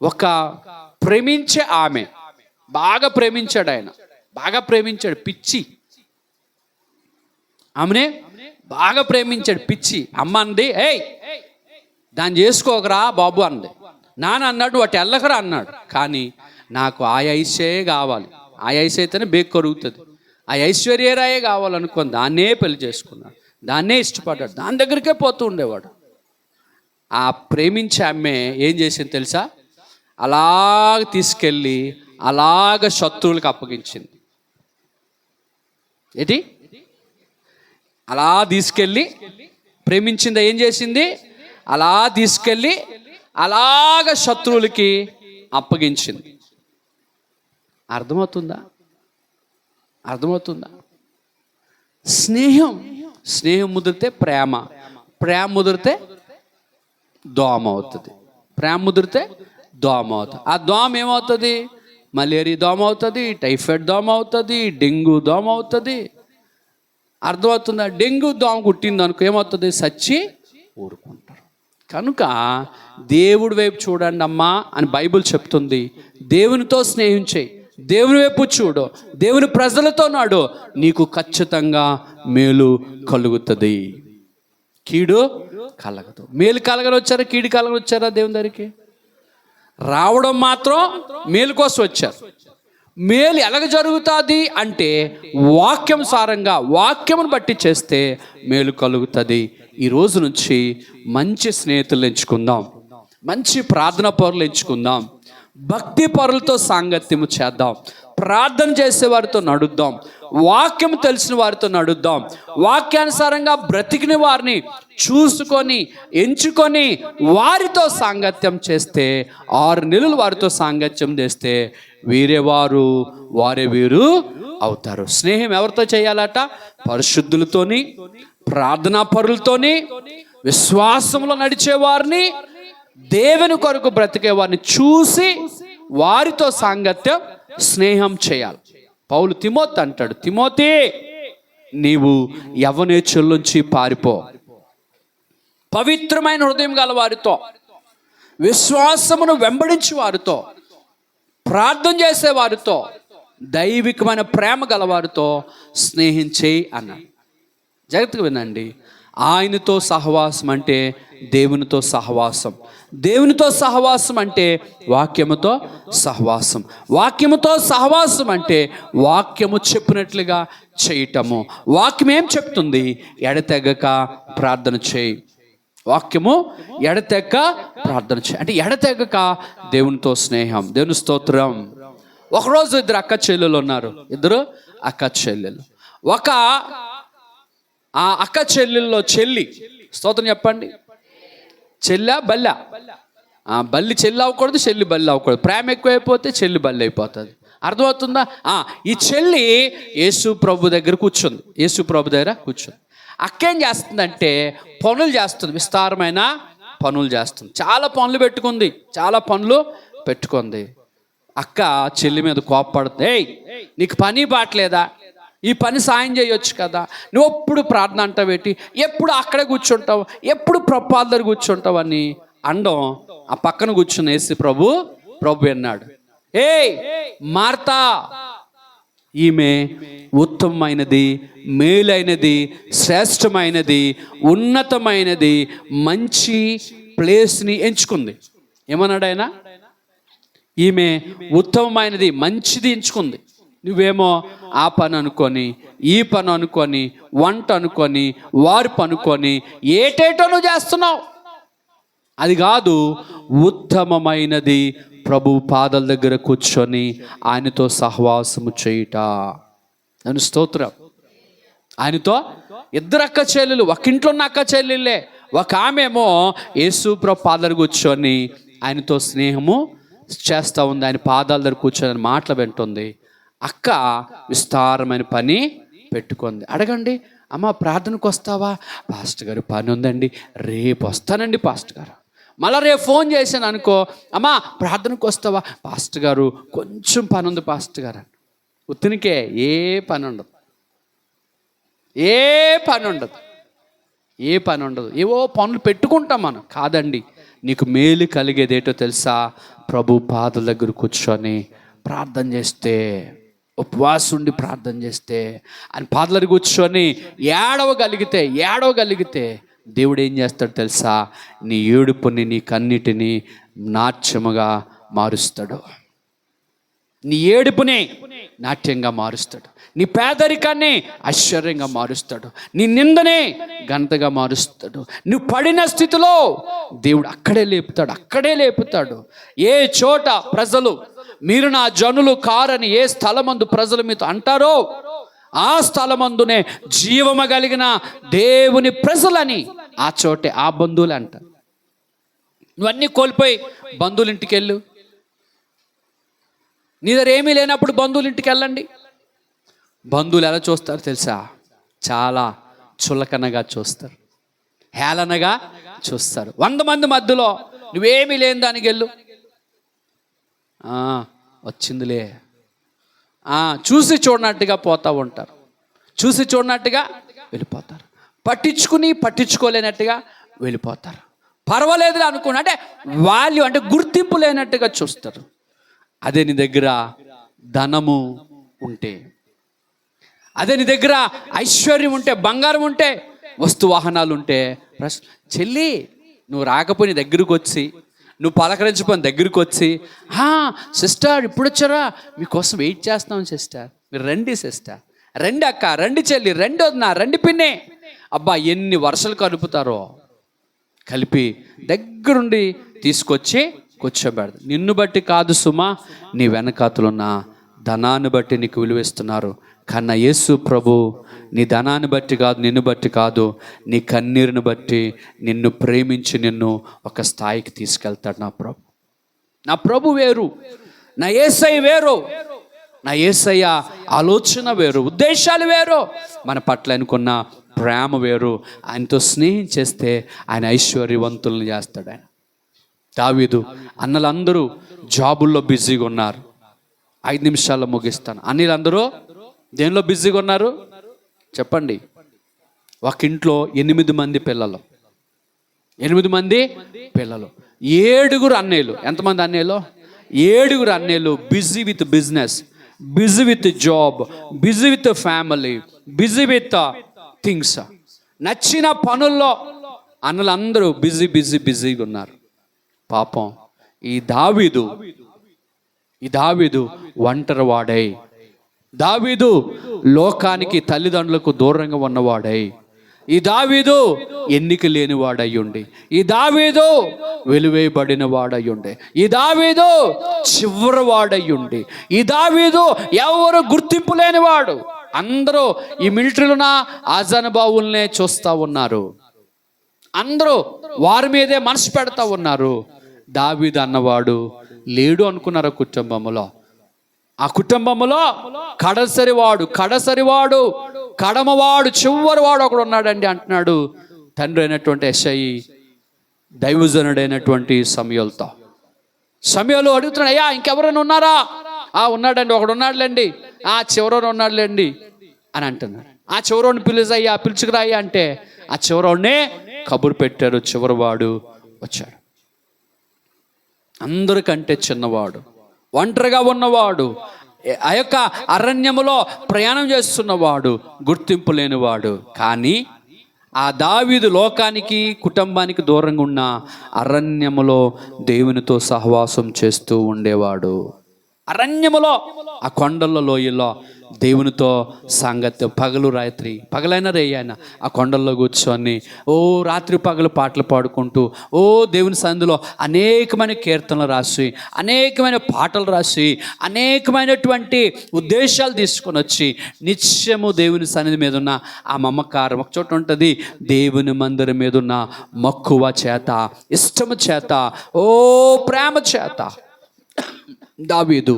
ఒక ప్రేమించే ఆమె, బాగా ప్రేమించాడు ఆయన, పిచ్చి ఆమెనే బాగా ప్రేమించాడు. పిచ్చి అమ్మ అంది, ఏయ్ దాన్ని చేసుకోకరా బాబు అంది. నాన్న అన్నాడు, వాటి వెళ్ళకరా అన్నాడు. కానీ నాకు ఆ ఐసే కావాలి, ఆ ఐస్ అయితేనే బేక్ కరుగుతుంది, ఆ ఐశ్వర్యరాయే కావాలనుకుని దాన్నే పెళ్లి చేసుకున్నాడు, దాన్నే ఇష్టపడ్డాడు, దాని దగ్గరికే పోతూ ఉండేవాడు. ఆ ప్రేమించే అమ్మే ఏం చేసింది తెలుసా? అలాగ తీసుకెళ్ళి అలాగ శత్రువులకు అప్పగించింది. ఏంటి? అలా తీసుకెళ్ళి ప్రేమించింది ఏం చేసింది? అలా తీసుకెళ్ళి అలాగ శత్రువులకి అప్పగించింది. అర్థమవుతుందా? స్నేహం ముదిరితే ప్రేమ ముదిరితే దోమ అవుతుంది. ఆ దోమ ఏమవుతుంది? మలేరియా దోమ అవుతుంది, టైఫాయిడ్ దోమ అవుతుంది, డెంగ్యూ దోమ అవుతుంది. అర్థమవుతుందా? డెంగ్యూ దోమ కుట్టింది అనుకో ఏమవుతుంది? సచ్చి ఊరుకుంటారు. కనుక దేవుడి వైపు చూడండి అమ్మా అని బైబిల్ చెప్తుంది. దేవునితో స్నేహం చేయి, దేవుని వైపు చూడు, దేవుని ప్రజలతో నాడు, నీకు ఖచ్చితంగా మేలు కలుగుతుంది, కీడు కలగదు. మేలు కలగని వచ్చారా, కీడు కలగని వచ్చారా? దేవుని దగ్గరికి రావడం మాత్రం మేలు కోసం వచ్చారు. మేలు ఎలాగ జరుగుతుంది అంటే వాక్యానుసారంగా, వాక్యమును బట్టి చేస్తే మేలు కలుగుతుంది. ఈ రోజు నుంచి మంచి స్నేహితులు ఎంచుకుందాం, మంచి ప్రార్థన పరులు ఎంచుకుందాం, భక్తి పరులతో సాంగత్యము చేద్దాం, ప్రార్థన చేసే వారితో నడుద్దాం, వాక్యం తెలిసిన వారితో నడుద్దాం, వాక్యానుసారంగా బ్రతికిన వారిని చూసుకొని ఎంచుకొని వారితో సాంగత్యం చేస్తే, 6 నెలలు వారితో సాంగత్యం చేస్తే వీరే వీరు అవుతారు. స్నేహం ఎవరితో చేయాలట? పరిశుద్ధులతోని, ప్రార్థనా పరులతోని, విశ్వాసంలో నడిచేవారిని, దేవుని కొరకు బ్రతికే వారిని చూసి వారితో సాంగత్యం, స్నేహం చేయాలి. పౌలు తిమోతి అంటాడు, తిమోతి నీవు యవ్వనేచ్చుల్లోంచి పారిపో, పవిత్రమైన హృదయం గల వారితో, విశ్వాసమును వెంబడించే వారితో, ప్రార్థన చేసే వారితో, దైవికమైన ప్రేమ గలవారితో స్నేహం చేయి అన్నాడు. జాగ్రత్తగా వినండి, ఆయనతో సహవాసం అంటే దేవునితో సహవాసం, దేవునితో సహవాసం అంటే వాక్యముతో సహవాసం, వాక్యముతో సహవాసం అంటే వాక్యము చెప్పినట్లుగా చేయటము. వాక్యం ఏం చెప్తుంది? ఎడతెగక ప్రార్థన చేయి. వాక్యము ఎడతెగక ప్రార్థన చేయి అంటే ఎడతెగక దేవునితో స్నేహం. దేవుని స్తోత్రం. ఒకరోజు ఇద్దరు అక్క చెల్లెలు ఉన్నారు, ఇద్దరు అక్క చెల్లెలు. ఆ అక్క చెల్లెల్లో చెల్లి, స్తోత్రం చెప్పండి, చెల్లా బల్ల, బల్లి చెల్లి అవ్వకూడదు, చెల్లి బల్లి అవ్వకూడదు. ప్రేమ ఎక్కువైపోతే చెల్లి బల్లి అయిపోతుంది. అర్థమవుతుందా? ఈ చెల్లి యేసు ప్రభు దగ్గర కూర్చుంది, యేసు ప్రభు దగ్గర కూర్చుంది. అక్క ఏం చేస్తుందంటే పనులు చేస్తుంది, విస్తారమైన పనులు చేస్తుంది. చాలా పనులు పెట్టుకుంది. అక్క చెల్లి మీద కోప్పడుతుంది, ఏయ్ నీకు పని బాట్లేదా, ఈ పని సాయం చేయొచ్చు కదా, నువ్వు ఎప్పుడు ప్రార్థన అంటావేటి, ఎప్పుడు అక్కడే కూర్చుంటావు, ఎప్పుడు ప్రభాల దగ్గర కూర్చుంటావు అని అండం. ఆ పక్కన కూర్చున్న యేసు ప్రభు అన్నాడు, ఏయ్ మార్తా, ఈమె ఉత్తమమైనది, మేలైనది, శ్రేష్టమైనది, ఉన్నతమైనది, మంచి ప్లేస్ని ఎంచుకుంది. ఏమన్నాడు ఆయన? ఈమె ఉత్తమమైనది, మంచిది ఎంచుకుంది. నువ్వేమో ఆ పని అనుకొని, ఈ పని అనుకొని, వంట అనుకొని, వార్పు అనుకొని ఏటేటో నువ్వు చేస్తున్నావు. అది కాదు, ఉత్తమమైనది ప్రభు పాదాల దగ్గర కూర్చొని ఆయనతో సహవాసము చేయుట. అని స్తోత్రం. ఆయనతో ఇద్దరు అక్క చెల్లెలు, ఒక ఇంట్లో ఉన్న అక్క చెల్లెళ్ళే. ఒక ఆమెమో యేసు ప్రభు పాదాలు కూర్చొని ఆయనతో స్నేహము చేస్తూ ఉంది, ఆయన పాదాల దగ్గర కూర్చొని మాటలు వింటుంది. అక్క విస్తారమైన పని పెట్టుకుంది. అడగండి, అమ్మ ప్రార్థనకు వస్తావా? పాస్టర్ గారు పని ఉందండి, రేపు వస్తానండి పాస్టర్ గారు. మళ్ళీ రేపు ఫోన్ చేశాను అనుకో, అమ్మ ప్రార్థనకు వస్తావా? పాస్టర్ గారు కొంచెం పని ఉంది పాస్టర్ గారు. ఉత్తినికే ఏ పని ఉండదు. ఏవో పనులు పెట్టుకుంటాం మనం. కాదండి, నీకు మేలు కలిగేదేటో తెలుసా? ప్రభు పాదాల దగ్గర కూర్చొని ప్రార్థన చేస్తే, ఉపవాసం ఉండి ప్రార్థన చేస్తే, ఆయన పాదాల దగ్గర కూర్చొని ఏడవగలిగితే దేవుడు ఏం చేస్తాడు తెలుసా? నీ ఏడుపుని, నీ కన్నిటిని నాట్యముగా మారుస్తాడు. నీ ఏడుపుని నాట్యంగా మారుస్తాడు. నీ పేదరికాన్ని ఐశ్వర్యంగా మారుస్తాడు. నీ నిందనే ఘనతగా మారుస్తాడు. నువ్వు పడిన స్థితిలో దేవుడు అక్కడే లేపుతాడు. ఏ చోట ప్రజలు మీరు నా జనులు కారని ఏ స్థలమందు ప్రజలు మీతో అంటారో ఆ స్థలమందునే జీవము కలిగిన దేవుని ప్రజలని ఆ చోటే ఆ బంధువులు అంటారు. నువ్వన్నీ కోల్పోయి బంధువుల ఇంటికి వెళ్ళు. నీ దగ్గర ఏమీ లేనప్పుడు బంధువుల ఇంటికి వెళ్ళండి. బంధువులు ఎలా చూస్తారు తెలుసా? చాలా చులకనగా చూస్తారు, హేళనగా చూస్తారు. 100 మంది మధ్యలో నువ్వేమీ లేని దానికి వెళ్ళు, వచ్చిందిలే, చూసి చూడనట్టుగా పోతూ ఉంటారు, చూసి చూడనట్టుగా వెళ్ళిపోతారు, పట్టించుకోలేనట్టుగా వెళ్ళిపోతారు. పర్వాలేదు అనుకున్నా అంటే వాల్యూ అంటే గుర్తింపు లేనట్టుగా చూస్తారు. అదే నీ దగ్గర ధనము ఉంటే, అదే నీ దగ్గర ఐశ్వర్యం ఉంటే, బంగారం ఉంటే, వస్తు వాహనాలు ఉంటే, చెల్లి నువ్వు రాకపోయి నీ దగ్గరకు వచ్చి, నువ్వు పలకరించిపోయిన దగ్గరికి వచ్చి, సిస్టర్ ఇప్పుడు వచ్చారా, మీకోసం వెయిట్ చేస్తాం సిస్టర్, మీరు రండి సిస్టర్, రండి అక్క, రండి చెల్లి, రండి వదినా, రండి పిన్ని, అబ్బా ఎన్ని వరుసలు కలుపుతారో, కలిపి దగ్గరుండి తీసుకొచ్చి కూర్చోబెడదు. నిన్ను బట్టి కాదు సుమా, నీ వెనకాతలున్న ధనాన్ని బట్టి నీకు విలువిస్తున్నారు. కన్నా యేసు ప్రభు నీ ధనాన్ని బట్టి కాదు, నిన్ను బట్టి కాదు, నీ కన్నీరుని బట్టి నిన్ను ప్రేమించి నిన్ను ఒక స్థాయికి తీసుకెళ్తాడు. నా ప్రభు వేరు, నా యేసయ్య వేరు, నా యేసయ్య ఆలోచన వేరు, ఉద్దేశాలు వేరు, మన పట్ల అనుకున్న ప్రేమ వేరు. ఆయనతో స్నేహం చేస్తే ఆయన ఐశ్వర్యవంతులను చేస్తాడు. ఆయన దావీదు అన్నలందరూ జాబుల్లో బిజీగా ఉన్నారు, 5 నిమిషాల్లో ముగిస్తాను. అన్నిలందరూ దేనిలో బిజీగా ఉన్నారు చెప్పండి. ఒక ఇంట్లో 8 మంది పిల్లలు, 8 మంది పిల్లలు, 7 అన్నయ్యలు. ఎంతమంది అన్నయ్యలు? 7 అన్నయ్యలు. Busy with business, busy with job, busy with family, busy with things. నచ్చిన పనుల్లో అన్నలందరూ బిజీగా ఉన్నారు. పాపం ఈ దావీదు ఒంటరి వాడై, దావీదు లోకానికి తల్లిదండ్రులకు దూరంగా ఉన్నవాడై, ఈ దావీదు ఎన్నిక లేని వాడయ్యుండి, ఈ దావీదు వెలివేయబడిన వాడయ్యుండి, ఈ దావీదు చివరి వాడయ్యుండి, ఈ దావీదు ఎవరు గుర్తింపు లేనివాడు. అందరూ ఈ మిలిటరీలోన ఆజానుబావుల్నే చూస్తూ ఉన్నారు, అందరూ వారి మీదే మనసు పెడతా ఉన్నారు. దావీదు అన్నవాడు లేడు అనుకున్నారు కుటుంబంలో. ఆ కుటుంబంలో కడసరివాడు, కడమవాడు, చివరివాడు ఒకడు ఉన్నాడండి అంటున్నాడు తండ్రి అయినటువంటి యెషయి దైవజనుడైనటువంటి సమూయేలు అడుగుతున్నాడు, అయ్యా ఇంకెవరైనా ఉన్నారా? ఉన్నాడండి, ఒకడు ఉన్నాడులేండి, చివరోడు ఉన్నాడులేండి అని అంటున్నాడు. ఆ చివరోడిని పిలుచుకురాయ్యా అంటే ఆ చివరోడినే కబురు పెట్టారు. చివరివాడు వచ్చాడు. అందరికంటే చిన్నవాడు, ఒంటరిగా ఉన్నవాడు, ఆ యొక్క అరణ్యములో ప్రయాణం చేస్తున్నవాడు, గుర్తింపు లేనివాడు. కానీ ఆ దావీదు లోకానికి కుటుంబానికి దూరంగా ఉన్న అరణ్యములో దేవునితో సహవాసం చేస్తూ ఉండేవాడు. అరణ్యములో, ఆ కొండల్లో, లోయల్లో దేవునితో సాంగత్యం. పగలైన రేయైన ఆ కొండల్లో కూర్చొని రాత్రి పగలు పాటలు పాడుకుంటూ దేవుని సన్నిధిలో అనేకమైన కీర్తనలు రాసి, అనేకమైన పాటలు రాసి, అనేకమైనటువంటి ఉద్దేశాలు తీసుకొని వచ్చి నిత్యము దేవుని సన్నిధి మీద ఉన్న ఆ మమకారం. ఒక చోట ఉంటుంది, దేవుని మందిరం మీద ఉన్న మక్కువ చేత, ఇష్టము చేత, ప్రేమ చేత దావీదు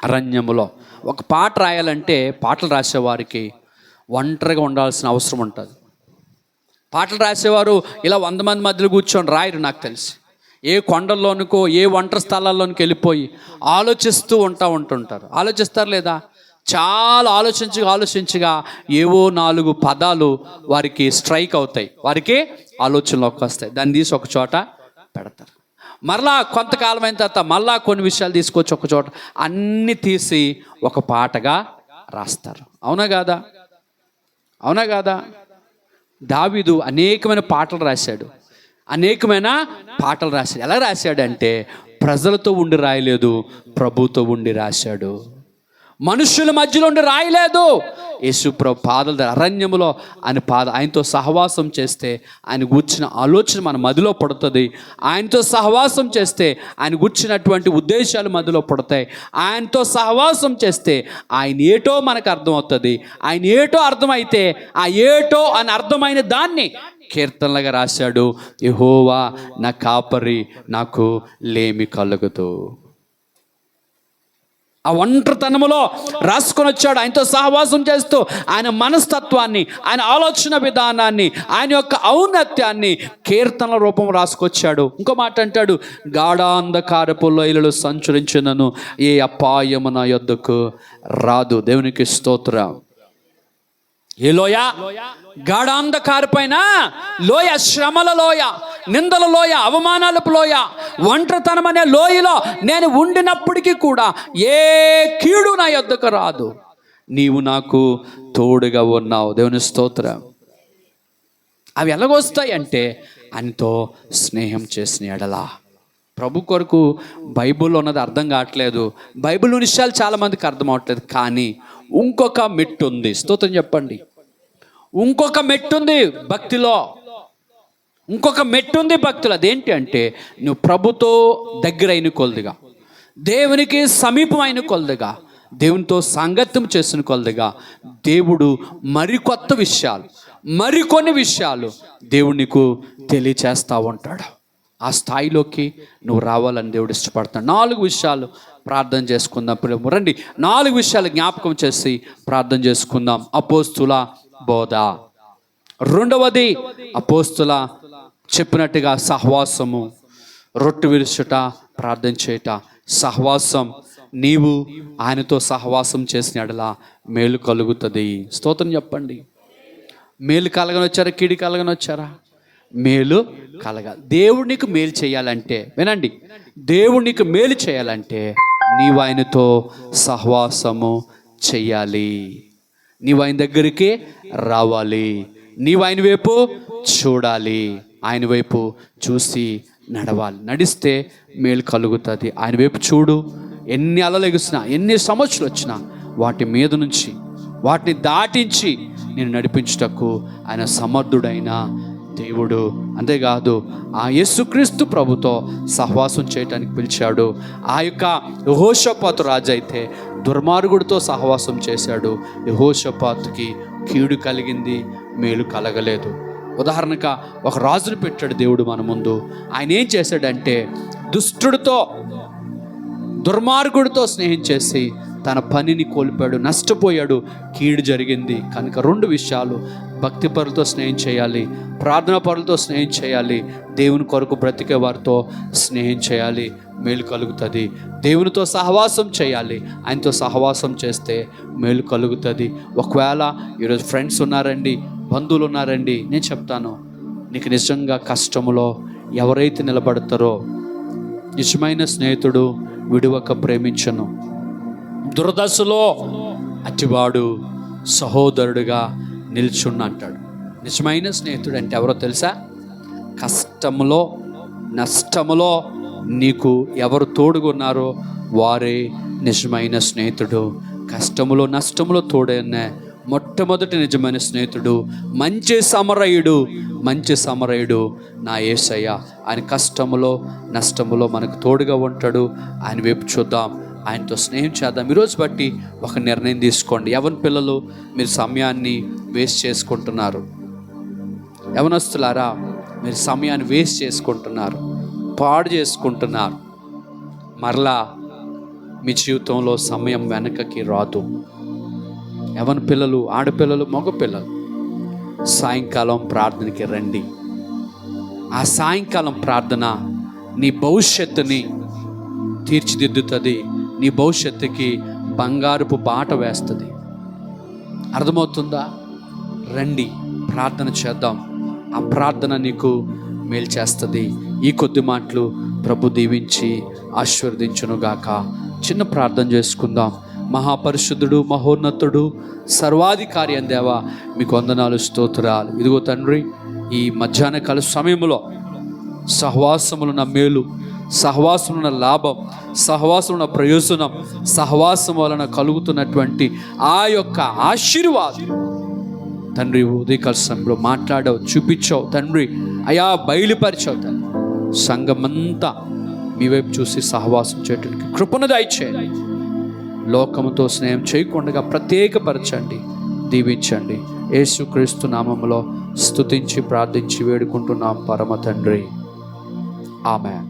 అరణ్యములో. ఒక పాట రాయాలంటే పాటలు రాసేవారికి ఒంటరిగా ఉండాల్సిన అవసరం ఉంటుంది. పాటలు రాసేవారు ఇలా 100 మంది మధ్యలో కూర్చొని రాయరు. నాకు తెలిసి ఏ కొండల్లోనికో, ఏ ఒంటరి స్థలాల్లోనికి వెళ్ళిపోయి ఆలోచిస్తూ ఉంటుంటారు. ఆలోచిస్తారు లేదా? చాలా ఆలోచించగా ఏవో 4 పదాలు వారికి స్ట్రైక్ అవుతాయి, వారికి ఆలోచనలోకి వస్తాయి. దాన్ని తీసి ఒక చోట పెడతారు. మరలా కొంతకాలం అయిన తర్వాత మళ్ళా కొన్ని విషయాలు తీసుకొచ్చి ఒక చోట అన్నీ తీసి ఒక పాటగా రాస్తారు. అవునా కాదా? దావీదు అనేకమైన పాటలు రాశాడు. ఎలా రాశాడంటే ప్రజలతో ఉండి రాయలేదు, ప్రభుతో ఉండి రాశాడు. మనుషుల మధ్యలో ఉండి రాయలేదు. యేసుప్రభు పాదాల అరణ్యములో ఆయనతో సహవాసం చేస్తే ఆయన గూర్చిన ఆలోచన మన మదిలో పడుతుంది. ఆయనతో సహవాసం చేస్తే ఆయన గూర్చినటువంటి ఉద్దేశాలు మదిలో పడతాయి. ఆయనతో సహవాసం చేస్తే ఆయన ఏటో మనకు అర్థమవుతుంది. ఆయన ఏటో అర్థమైతే ఆ ఏటో అని అర్థమైన దాన్ని కీర్తనలుగా రాశాడు. యెహోవా నా కాపరి, నాకు లేమి కలుగదు. ఆ ఒంటరితనములో రాసుకొని వచ్చాడు. ఆయనతో సహవాసం చేస్తూ ఆయన మనస్తత్వాన్ని, ఆయన ఆలోచన విధానాన్ని, ఆయన యొక్క ఔన్నత్యాన్ని కీర్తనల రూపం రాసుకొచ్చాడు. ఇంకో మాట అంటాడు, గాఢాంధకారపు లోయలలో సంచరించినను ఏ అపాయము నా యొద్దకు రాదు. దేవునికి స్తోత్రం. ఏ లోయ? గాఢాంధకారపైన లోయ, శ్రమల లోయ, నిందల లోయ, అవమానాలకు లోయ, ఒంటరితనం అనే లోయలో నేను ఉండినప్పటికీ కూడా ఏ కీడు నా యొద్దకు రాదు. నీవు నాకు తోడుగా ఉన్నావు. దేవుని స్తోత్రం. అవి ఎలాగొస్తాయి అంటే ఆయనతో స్నేహం చేసిన ఎడల. ప్రభు కొరకు బైబిల్లో ఉన్నది అర్థం కావట్లేదు, బైబిల్ విషయాలు చాలామందికి అర్థం అవట్లేదు. కానీ ఇంకొక మెట్టు ఉంది. స్తోత్రం చెప్పండి. ఇంకొక మెట్టు ఉంది భక్తిలో. అదేంటి అంటే నువ్వు ప్రభుతో దగ్గరైన కొలదిగా, దేవునికి సమీపమైన కొలదిగా, దేవునితో సాంగత్యం చేసిన కొలదిగా దేవుడు మరికొన్ని విషయాలు దేవుడు నీకు తెలియచేస్తూ ఉంటాడు. ఆ స్థాయిలోకి నువ్వు రావాలని దేవుడు ఇష్టపడతాడు. 4 విషయాలు ప్రార్థన చేసుకుందాం. రండి 4 విషయాలు జ్ఞాపకం చేసి ప్రార్థన చేసుకుందాం. అపోస్తుల బోధ. 2వది అపోస్తుల చెప్పినట్టుగా సహవాసము, రొట్టె విరుచుట, ప్రార్థన చేయుట. సహవాసం నీవు ఆయనతో సహవాసం చేసిన ఎడల మేలు కలుగుతుంది. స్తోత్రం చెప్పండి. మేలు కలగని వచ్చారా, కీడి కలగని వచ్చారా? మేలు కలగాలి. దేవుడు నీకు మేలు చేయాలంటే, వినండి, దేవుడు నీకు మేలు చేయాలంటే నీవు ఆయనతో సహవాసము చెయ్యాలి. నీవు ఆయన దగ్గరికి రావాలి. నీవు ఆయన వైపు చూడాలి. ఆయన వైపు చూసి నడవాలి. నడిస్తే మేలు కలుగుతుంది. ఆయన వైపు చూడు. ఎన్ని అలలు ఎగుసినా, ఎన్ని సమస్యలు వచ్చినా వాటి మీద నుంచి, వాటిని దాటించి నేను నడిపించుటకు ఆయన సమర్థుడైన దేవుడు. అంతేకాదు ఆ యేసుక్రీస్తు ప్రభుతో సహవాసం చేయటానికి పిలిచాడు. ఆ యొక్క యెహోషాపాతు రాజు అయితే దుర్మార్గుడితో సహవాసం చేశాడు. యెహోషాపాతుకి కీడు కలిగింది, మేలు కలగలేదు. ఉదాహరణగా ఒక రాజును పెట్టాడు దేవుడు మన ముందు. ఆయన ఏం చేశాడంటే దుష్టుడితో, దుర్మార్గుడితో స్నేహం చేసి తన పనిని కోల్పోయాడు, నష్టపోయాడు, కీడు జరిగింది. కనుక 2 విషయాలు: భక్తి పరులతో స్నేహం చేయాలి, ప్రార్థనా పరులతో స్నేహం చేయాలి, దేవుని కొరకు బ్రతికే వారితో స్నేహం చేయాలి, మేలు కలుగుతుంది. దేవునితో సహవాసం చేయాలి, ఆయనతో సహవాసం చేస్తే మేలు కలుగుతుంది. ఒకవేళ ఈరోజు ఫ్రెండ్స్ ఉన్నారండి, బంధువులు ఉన్నారండి, నేను చెప్తాను, నీకు నిజంగా కష్టములో ఎవరైతే నిలబడతారో నిజమైన స్నేహితుడు విడువక ప్రేమించను. దురదశలో అటివాడు సహోదరుడిగా నిల్చున్న అంటాడు. నిజమైన స్నేహితుడు అంటే ఎవరో తెలుసా? కష్టములో, నష్టములో నీకు ఎవరు తోడుగున్నారో వారే నిజమైన స్నేహితుడు. కష్టములో, నష్టములో తోడైన మొట్టమొదటి నిజమైన స్నేహితుడు మంచి సమరయుడు. మంచి సమరయుడు నా యేసయ్య. ఆయన కష్టములో, నష్టములో మనకు తోడుగా ఉంటాడు. ఆయన వైపు చూద్దాం, ఆయనతో స్నేహం చేద్దాం. ఈరోజు బట్టి ఒక నిర్ణయం తీసుకోండి. యవన పిల్లలు, మీరు సమయాన్ని వేస్ట్ చేసుకుంటున్నారు. యవనస్తులారా, మీరు సమయాన్ని వేస్ట్ చేసుకుంటున్నారు, పాడు చేసుకుంటున్నారు. మరలా మీ జీవితంలో సమయం వెనకకి రాదు. యవన పిల్లలు, ఆడపిల్లలు, మగపిల్లలు, సాయంకాలం ప్రార్థనకి రండి. ఆ సాయంకాలం ప్రార్థన నీ భవిష్యత్తుని తీర్చిదిద్దుతుంది. నీ భవిష్యత్తుకి బంగారుపు బాట వేస్తుంది. అర్థమవుతుందా? రండి, ప్రార్థన చేద్దాం. ఆ ప్రార్థన నీకు మేలు చేస్తుంది. ఈ కొద్ది మాటలు ప్రభు దీవించి ఆశీర్వదించునుగాక. చిన్న ప్రార్థన చేసుకుందాం. మహాపరిశుద్ధుడు, మహోన్నతుడు, సర్వాధికారి అయిన దేవా, మీకు వందనాలు, స్తోత్రాలు. ఇదిగో తండ్రి, ఈ మధ్యాహ్న కాల సమయంలో సహవాసములున్న మేలు, సహవాసమున్న లాభం, సహవాసమున్న ప్రయోజనం, సహవాసం వలన కలుగుతున్నటువంటి ఆ యొక్క ఆశీర్వాదం తండ్రి ఉదయకాల సమయంలో మాట్లాడావు, చూపించావు తండ్రి. అయా బయలుపరిచావు తండ్రి. సంఘమంతా మీ వైపు చూసి సహవాసం చేయడానికి కృపను దయచేయండి. లోకముతో స్నేహం చేయకుండా ప్రత్యేకపరచండి, దీవించండి. యేసుక్రీస్తు నామములో స్తుతించి ప్రార్థించి వేడుకుంటున్నాం పరమ తండ్రి. ఆమేన్.